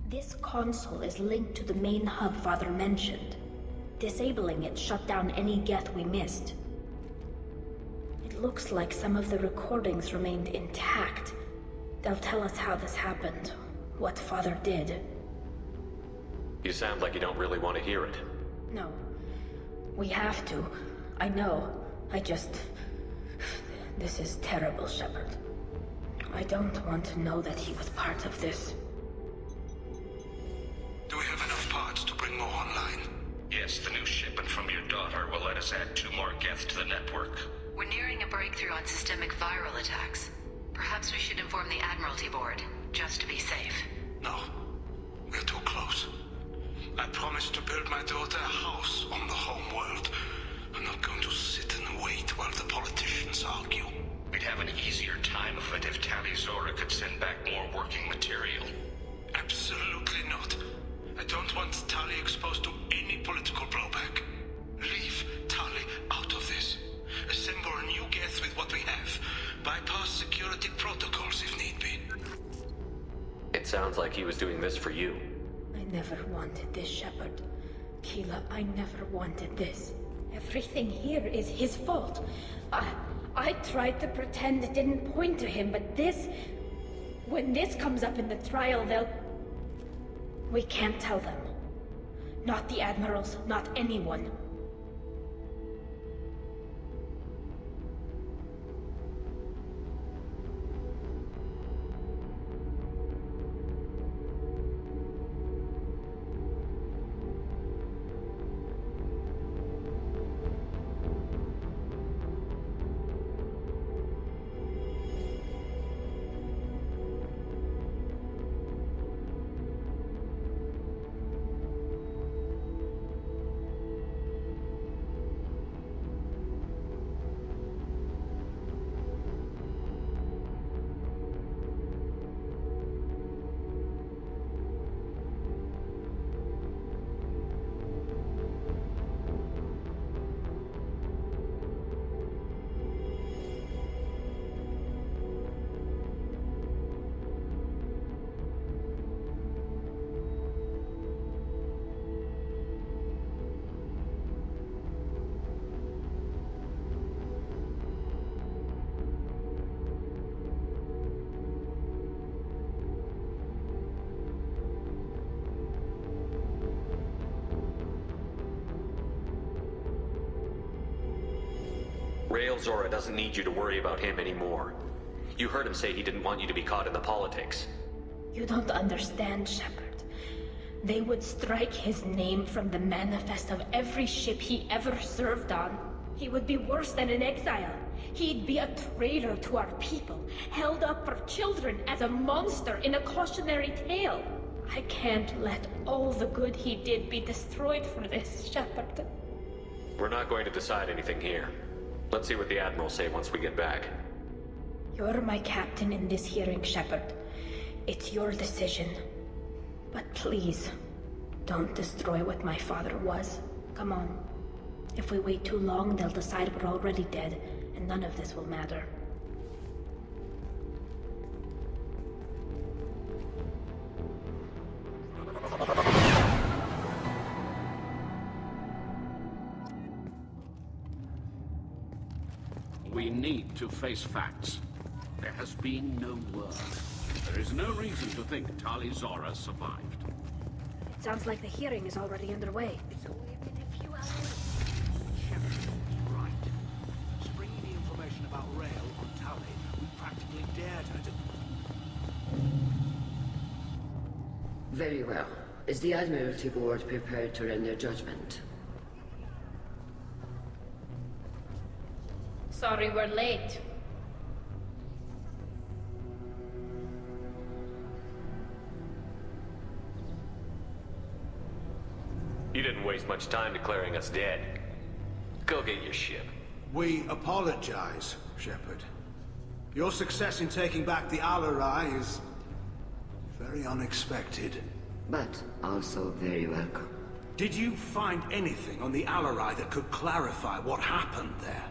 This console is linked to the main hub Father mentioned. Disabling it shut down any Geth we missed. It looks like some of the recordings remained intact. They'll tell us how this happened, what Father did. You sound like you don't really want to hear it. No. We have to. I know. This is terrible, Shepard. I don't want to know that he was part of this. Do we have enough parts to bring more online? Yes, the new shipment from your daughter will let us add 2 more Geth to the network. We're nearing a breakthrough on systemic viral attacks. Perhaps we should inform the Admiralty Board, just to be safe. No. We're too close. I promised to build my daughter a house on the home world. I'm not going to sit and wait while the politicians argue. We'd have an easier time of it if Tali Zora could send back more working material. Absolutely not. I don't want Tali exposed to any political blowback. Leave Tali out of this. Assemble a new Geth with what we have. Bypass security protocols if need be. It sounds like he was doing this for you. I never wanted this, Shepard. Keela, I never wanted this. Everything here is his fault. I tried to pretend it didn't point to him, but this... When this comes up in the trial, they'll... We can't tell them. Not the admirals, not anyone. Rail Zora doesn't need you to worry about him anymore. You heard him say he didn't want you to be caught in the politics. You don't understand, Shepard. They would strike his name from the manifest of every ship he ever served on. He would be worse than an exile. He'd be a traitor to our people, held up for children as a monster in a cautionary tale. I can't let all the good he did be destroyed for this, Shepard. We're not going to decide anything here. Let's see what the Admiral say once we get back. You're my captain in this hearing, Shepard. It's your decision. But please, don't destroy what my father was. Come on. If we wait too long, they'll decide we're already dead, and none of this will matter. We need to face facts. There has been no word. There is no reason to think Tali Zora survived. It sounds like the hearing is already underway. It's only been a few hours. Right. Springing the information about Rail on Tali, we practically dared her to... Very well. Is the Admiralty Board prepared to render judgment? Sorry we're late. You didn't waste much time declaring us dead. Go get your ship. We apologize, Shepard. Your success in taking back the Alarai is... very unexpected. But also very welcome. Did you find anything on the Alarai that could clarify what happened there?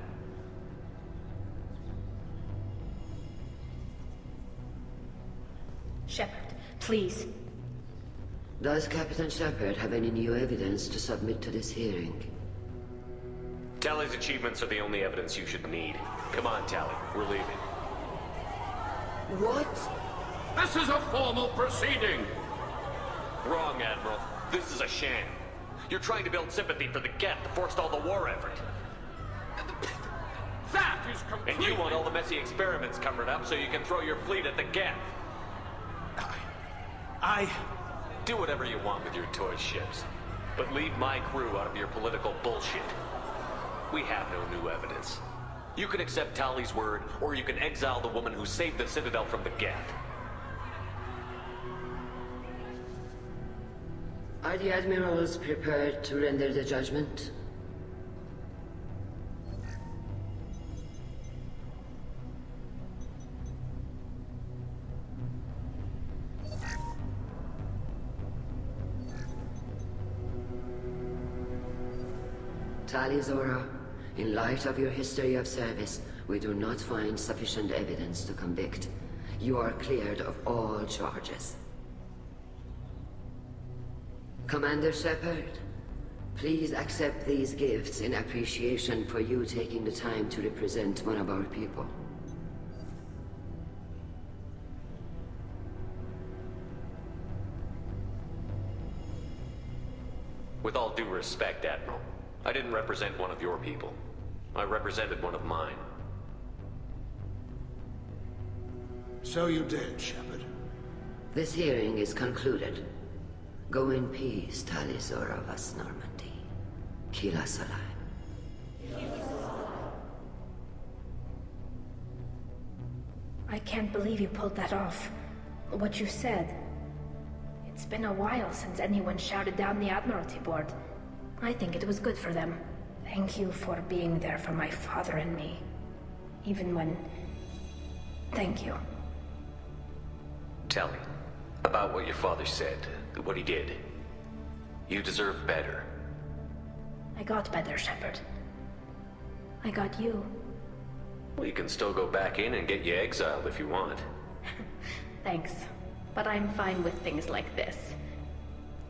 Shepard, please. Does Captain Shepard have any new evidence to submit to this hearing? Tali's achievements are the only evidence you should need. Come on, Tali. We're leaving. What? This is a formal proceeding! Wrong, Admiral. This is a sham. You're trying to build sympathy for the Geth to forestall the war effort. That is completely... And you want all the messy experiments covered up so you can throw your fleet at the Geth. I... Do whatever you want with your toy ships. But leave my crew out of your political bullshit. We have no new evidence. You can accept Tali's word, or you can exile the woman who saved the Citadel from the Geth. Are the Admirals prepared to render the judgment? Tali Zora, in light of your history of service, we do not find sufficient evidence to convict. You are cleared of all charges. Commander Shepard, please accept these gifts in appreciation for you taking the time to represent one of our people. With all due respect, Admiral, I didn't represent one of your people. I represented one of mine. So you did, Shepard. This hearing is concluded. Go in peace, Tali Zora vas Normandy. Kila Salai. I can't believe you pulled that off. What you said. It's been a while since anyone shouted down the Admiralty Board. I think it was good for them. Thank you for being there for my father and me. Even when... Thank you. Tell me about what your father said, what he did. You deserve better. I got better, Shepard. I got you. Well, you can still go back in and get you exiled if you want. Thanks. But I'm fine with things like this.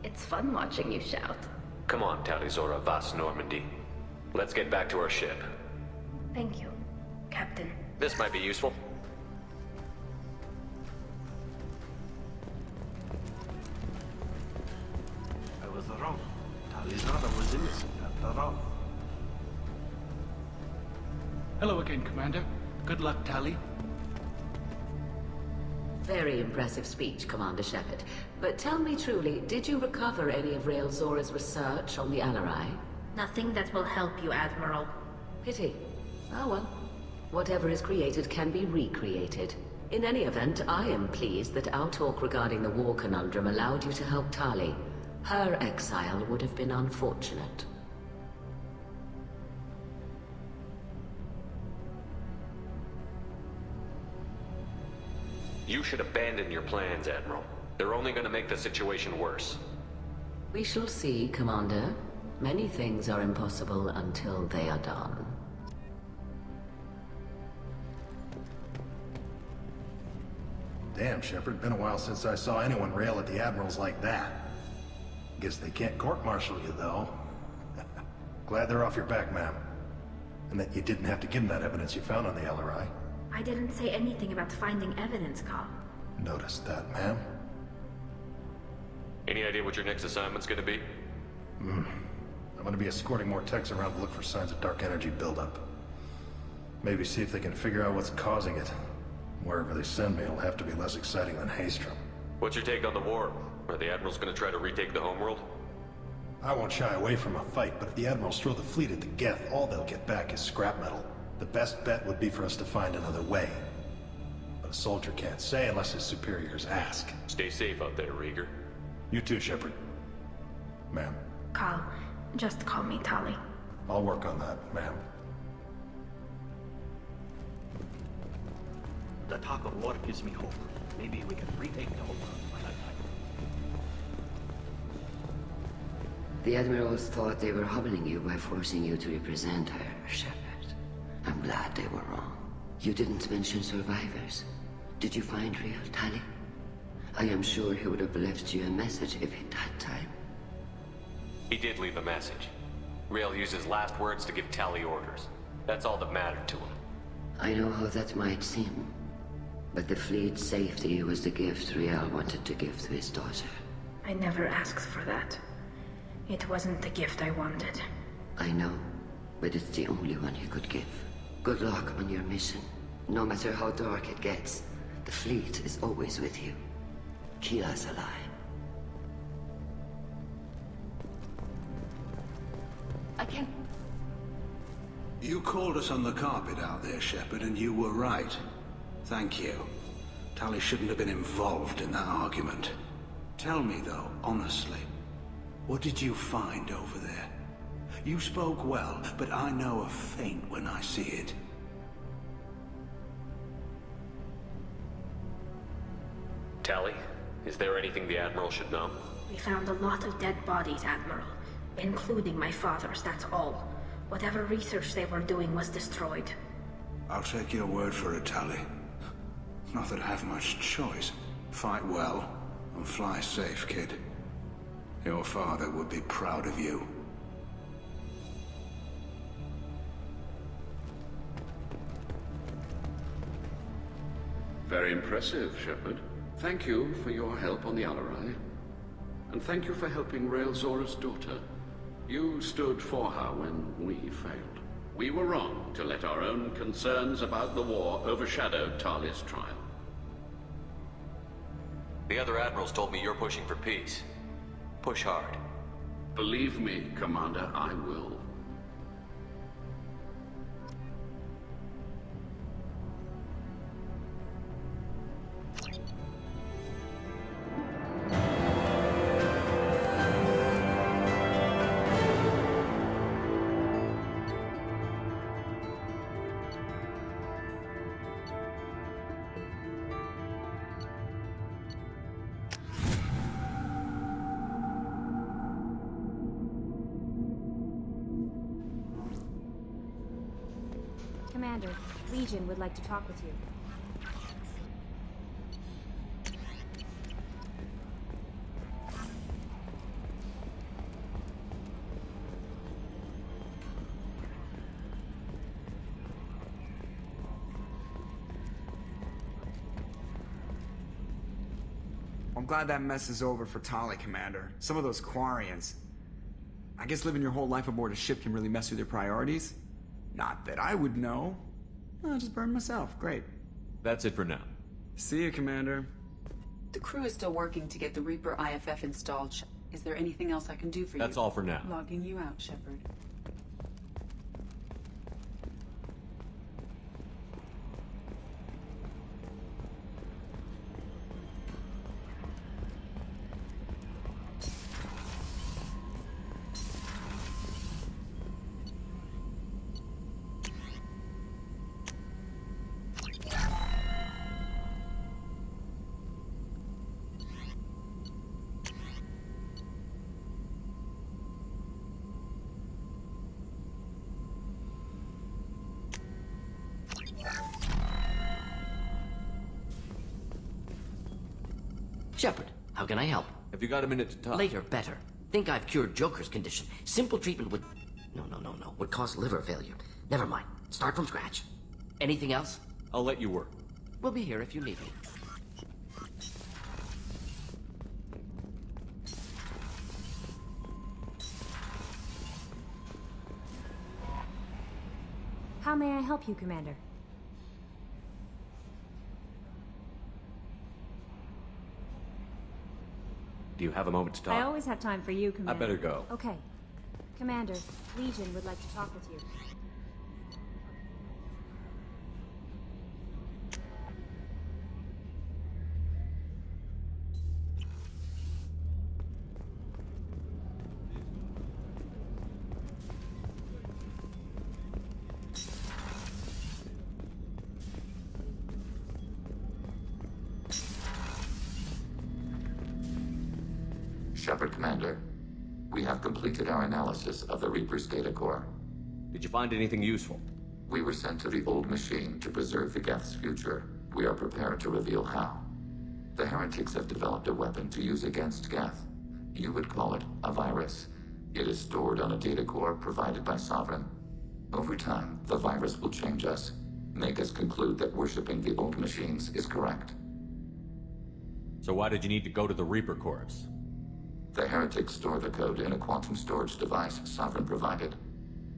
It's fun watching you shout. Come on, Tali Zora vas Normandy. Let's get back to our ship. Thank you, Captain. This might be useful. I was wrong. Tali Zora was innocent after all. Hello again, Commander. Good luck, Tali. Very impressive speech, Commander Shepard. But tell me truly, did you recover any of Rael Zora's research on the Alarai? Nothing that will help you, Admiral. Pity. Ah well. Whatever is created can be recreated. In any event, I am pleased that our talk regarding the war conundrum allowed you to help Tali. Her exile would have been unfortunate. You should abandon your plans, Admiral. They're only gonna make the situation worse. We shall see, Commander. Many things are impossible until they are done. Damn, Shepard, been a while since I saw anyone rail at the Admirals like that. Guess they can't court-martial you, though. Glad they're off your back, ma'am. And that you didn't have to give them that evidence you found on the LRI. I didn't say anything about finding evidence, Carl. Noticed that, ma'am. Any idea what your next assignment's gonna be? I'm gonna be escorting more techs around to look for signs of dark energy buildup. Maybe see if they can figure out what's causing it. Wherever they send me, it'll have to be less exciting than Haystrom. What's your take on the war? Are the Admirals gonna try to retake the homeworld? I won't shy away from a fight, but if the Admirals throw the fleet at the Geth, all they'll get back is scrap metal. The best bet would be for us to find another way. But a soldier can't say unless his superiors ask. Stay safe out there, Rieger. You too, Shepard. Ma'am. Carl, just call me Tali. I'll work on that, ma'am. The talk of war gives me hope. Maybe we can retake the homeworld by that time. The Admirals thought they were humbling you by forcing you to represent her, Shepard. I'm glad they were wrong. You didn't mention survivors. Did you find real Tali? I am sure he would have left you a message if he'd had time. He did leave a message. Rael used his last words to give Tali orders. That's all that mattered to him. I know how that might seem, but the fleet's safety was the gift Rael wanted to give to his daughter. I never asked for that. It wasn't the gift I wanted. I know, but it's the only one he could give. Good luck on your mission. No matter how dark it gets, the fleet is always with you. Keep us alive. I can't... You called us on the carpet out there, Shepard, and you were right. Thank you. Tali shouldn't have been involved in that argument. Tell me, though, honestly, what did you find over there? You spoke well, but I know a feint when I see it. Tali, is there anything the Admiral should know? We found a lot of dead bodies, Admiral. Including my father's, that's all. Whatever research they were doing was destroyed. I'll take your word for it, Tali. Not that I have much choice. Fight well, and fly safe, kid. Your father would be proud of you. Very impressive, Shepard. Thank you for your help on the Alarai. And thank you for helping Rael Zora's daughter. You stood for her when we failed. We were wrong to let our own concerns about the war overshadow Tali's trial. The other Admirals told me you're pushing for peace. Push hard. Believe me, Commander, I will. Commander, Legion would like to talk with you. I'm glad that mess is over for Tali, Commander. Some of those Quarians. I guess living your whole life aboard a ship can really mess with your priorities. Not that I would know. I'll just burn myself. Great. That's it for now. See you, Commander. The crew is still working to get the Reaper IFF installed. Is there anything else I can do for you? That's all for now. Logging you out, Shepard. Shepard, how can I help? Have you got a minute to talk? Later, better. Think I've cured Joker's condition. Simple treatment would... No. Would cause liver failure. Never mind. Start from scratch. Anything else? I'll let you work. We'll be here if you need me. How may I help you, Commander? Do you have a moment to talk? I always have time for you, Commander. I better go. Okay. Commander, Legion would like to talk with you. Shepard, Commander. We have completed our analysis of the Reaper's data core. Did you find anything useful? We were sent to the old machine to preserve the Geth's future. We are prepared to reveal how. The heretics have developed a weapon to use against Geth. You would call it a virus. It is stored on a data core provided by Sovereign. Over time, the virus will change us, make us conclude that worshipping the old machines is correct. So why did you need to go to the Reaper Corps? The heretics store the code in a quantum storage device Sovereign provided.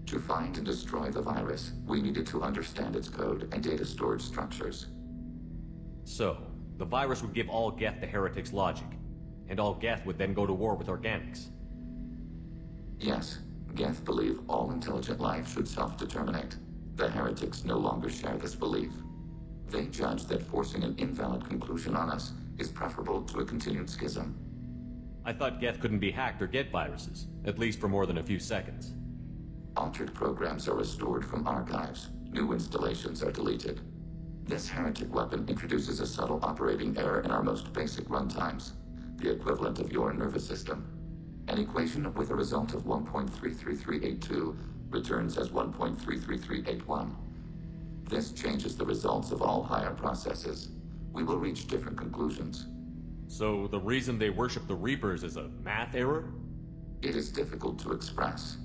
To find and destroy the virus, we needed to understand its code and data storage structures. So, the virus would give all Geth the heretics' logic, and all Geth would then go to war with organics. Yes, Geth believe all intelligent life should self-determinate. The heretics no longer share this belief. They judge that forcing an invalid conclusion on us is preferable to a continued schism. I thought Geth couldn't be hacked or get viruses, at least for more than a few seconds. Altered programs are restored from archives. New installations are deleted. This heretic weapon introduces a subtle operating error in our most basic runtimes, the equivalent of your nervous system. An equation with a result of 1.33382 returns as 1.33381. This changes the results of all higher processes. We will reach different conclusions. So the reason they worship the Reapers is a math error? It is difficult to express.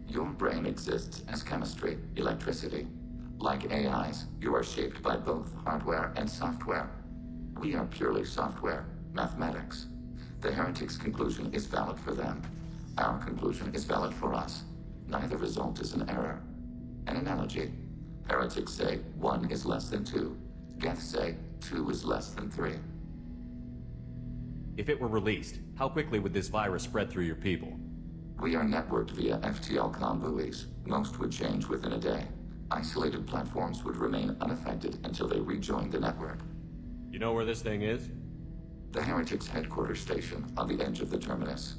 Your brain exists as chemistry, electricity. Like AIs, you are shaped by both hardware and software. We are purely software, mathematics. The heretics' conclusion is valid for them. Our conclusion is valid for us. Neither result is an error. An analogy. Heretics say 1 is less than 2. Geth say 2 is less than 3. If it were released, how quickly would this virus spread through your people? We are networked via FTL-COM buoys. Most would change within a day. Isolated platforms would remain unaffected until they rejoin the network. You know where this thing is? The Heretics' headquarters station on the edge of the terminus.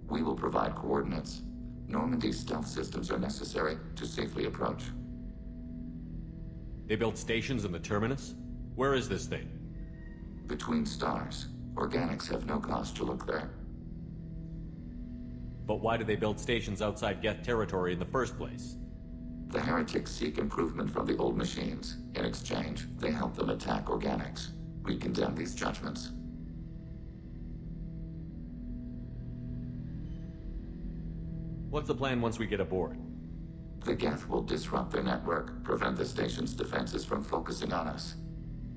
We will provide coordinates. Normandy's stealth systems are necessary to safely approach. They built stations in the terminus? Where is this thing? Between stars. Organics have no cause to look there. But why do they build stations outside Geth territory in the first place? The heretics seek improvement from the old machines. In exchange, they help them attack organics. We condemn these judgments. What's the plan once we get aboard? The Geth will disrupt their network, prevent the station's defenses from focusing on us.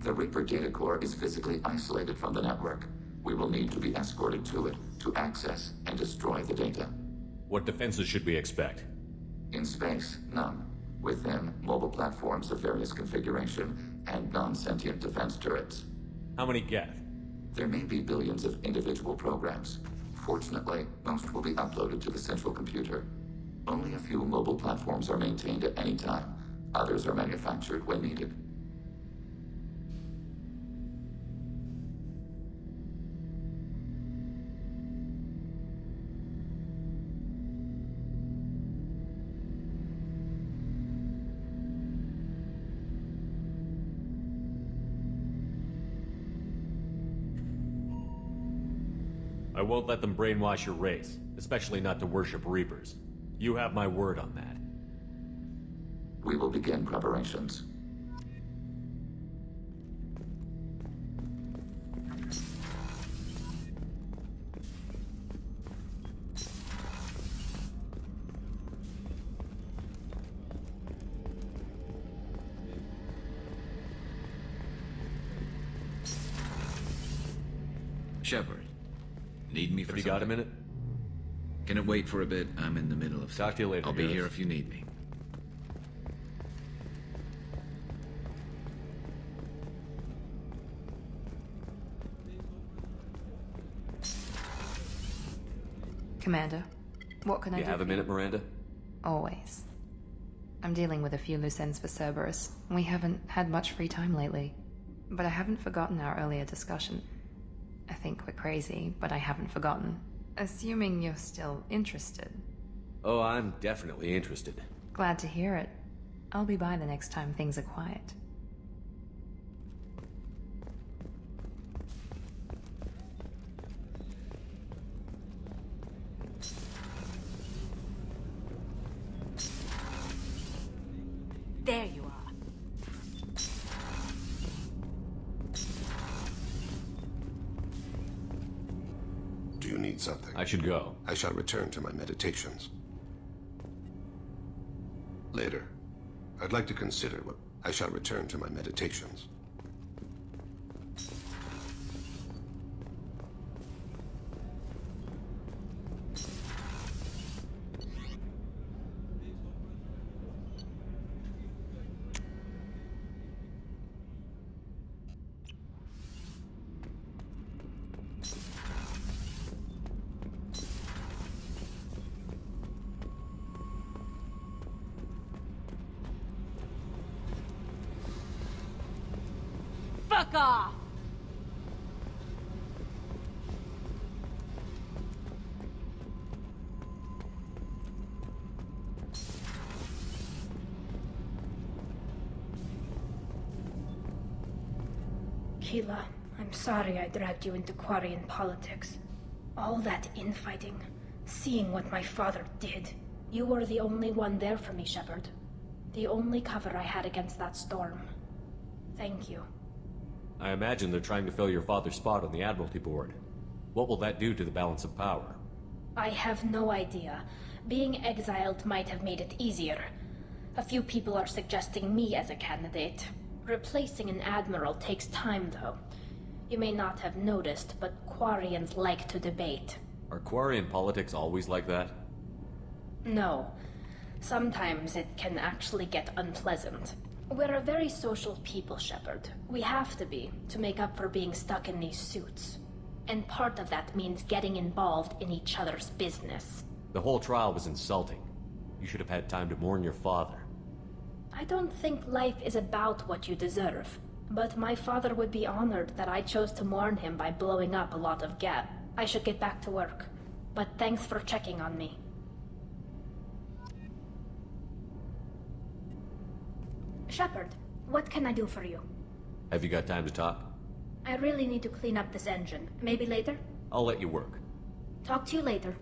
The Reaper data core is physically isolated from the network. We will need to be escorted to it to access and destroy the data. What defenses should we expect? In space, none. Within, mobile platforms of various configuration and non-sentient defense turrets. How many Geth? There may be billions of individual programs. Fortunately, most will be uploaded to the central computer. Only a few mobile platforms are maintained at any time. Others are manufactured when needed. I won't let them brainwash your race, especially not to worship Reapers. You have my word on that. We will begin preparations. Shepard, need me for Have you got a minute? Can it wait for a bit? I'm in the middle of Talk to you later, I'll be Garrus. here if you need me. Commander, what can I do? You have a for minute, Miranda? Always. I'm dealing with a few loose ends for Cerberus. We haven't had much free time lately. But I haven't forgotten our earlier discussion. I think we're crazy, but I haven't forgotten. Assuming you're still interested. Oh, I'm definitely interested. Glad to hear it. I'll be by the next time things are quiet. There you are. Do you need something? I should go. I shall return to my meditations. Later. I'd like to consider what... I shall return to my meditations. Fuck off! Keela, I'm sorry I dragged you into Quarian politics. All that infighting, seeing what my father did. You were the only one there for me, Shepard. The only cover I had against that storm. Thank you. I imagine they're trying to fill your father's spot on the Admiralty Board. What will that do to the balance of power? I have no idea. Being exiled might have made it easier. A few people are suggesting me as a candidate. Replacing an admiral takes time, though. You may not have noticed, but Quarians like to debate. Are Quarian politics always like that? No. Sometimes it can actually get unpleasant. We're a very social people, Shepard. We have to be, to make up for being stuck in these suits. And part of that means getting involved in each other's business. The whole trial was insulting. You should have had time to mourn your father. I don't think life is about what you deserve. But my father would be honored that I chose to mourn him by blowing up a lot of gas. I should get back to work. But thanks for checking on me. Shepard, what can I do for you? Have you got time to talk? I really need to clean up this engine. Maybe later? I'll let you work. Talk to you later.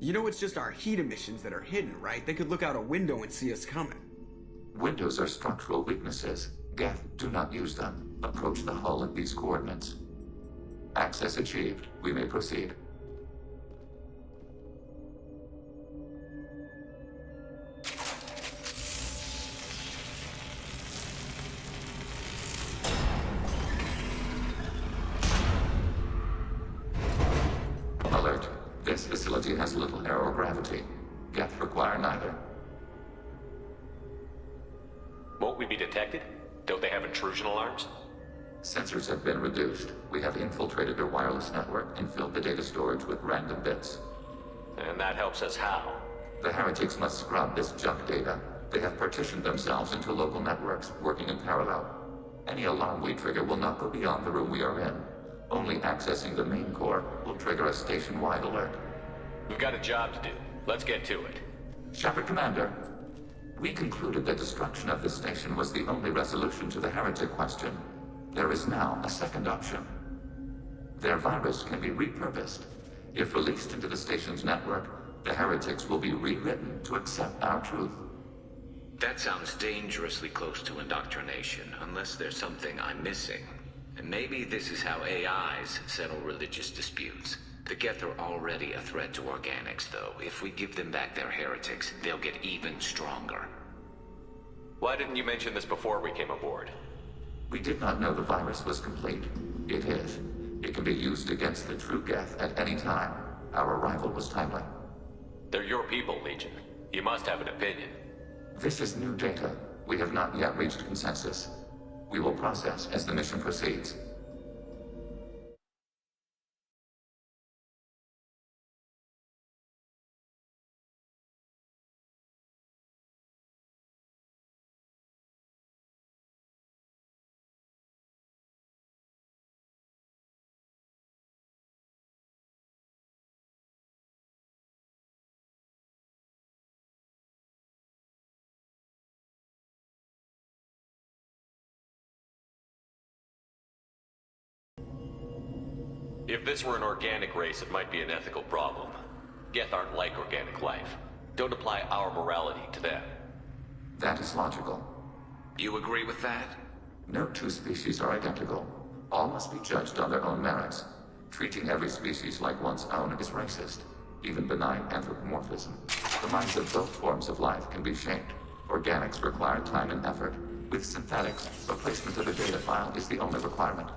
You know it's just our heat emissions that are hidden, right? They could look out a window and see us coming. Windows are structural weaknesses. Geth, do not use them. Approach the hull at these coordinates. Access achieved. We may proceed. Alert. This facility has little aerogravity. Geth require neither. Won't we be detected? Don't they have intrusion alarms? Sensors have been reduced. We have infiltrated their wireless network and filled the data storage with random bits. And that helps us how? The heretics must scrub this junk data. They have partitioned themselves into local networks, working in parallel. Any alarm we trigger will not go beyond the room we are in. Only accessing the main core will trigger a station-wide alert. We've got a job to do. Let's get to it. Shepard Commander, we concluded that destruction of this station was the only resolution to the heretic question. There is now a second option. Their virus can be repurposed. If released into the station's network, the heretics will be rewritten to accept our truth. That sounds dangerously close to indoctrination, unless there's something I'm missing. And maybe this is how AIs settle religious disputes. The Geth are already a threat to organics, though. If we give them back their heretics, they'll get even stronger. Why didn't you mention this before we came aboard? We did not know the virus was complete. It is. It can be used against the true Geth at any time. Our arrival was timely. They're your people, Legion. You must have an opinion. This is new data. We have not yet reached consensus. We will process as the mission proceeds. If this were an organic race, it might be an ethical problem. Geth aren't like organic life. Don't apply our morality to them. That is logical. You agree with that? No two species are identical. All must be judged on their own merits. Treating every species like one's own is racist, even benign anthropomorphism. The minds of both forms of life can be shaped. Organics require time and effort. With synthetics, replacement of the data file is the only requirement.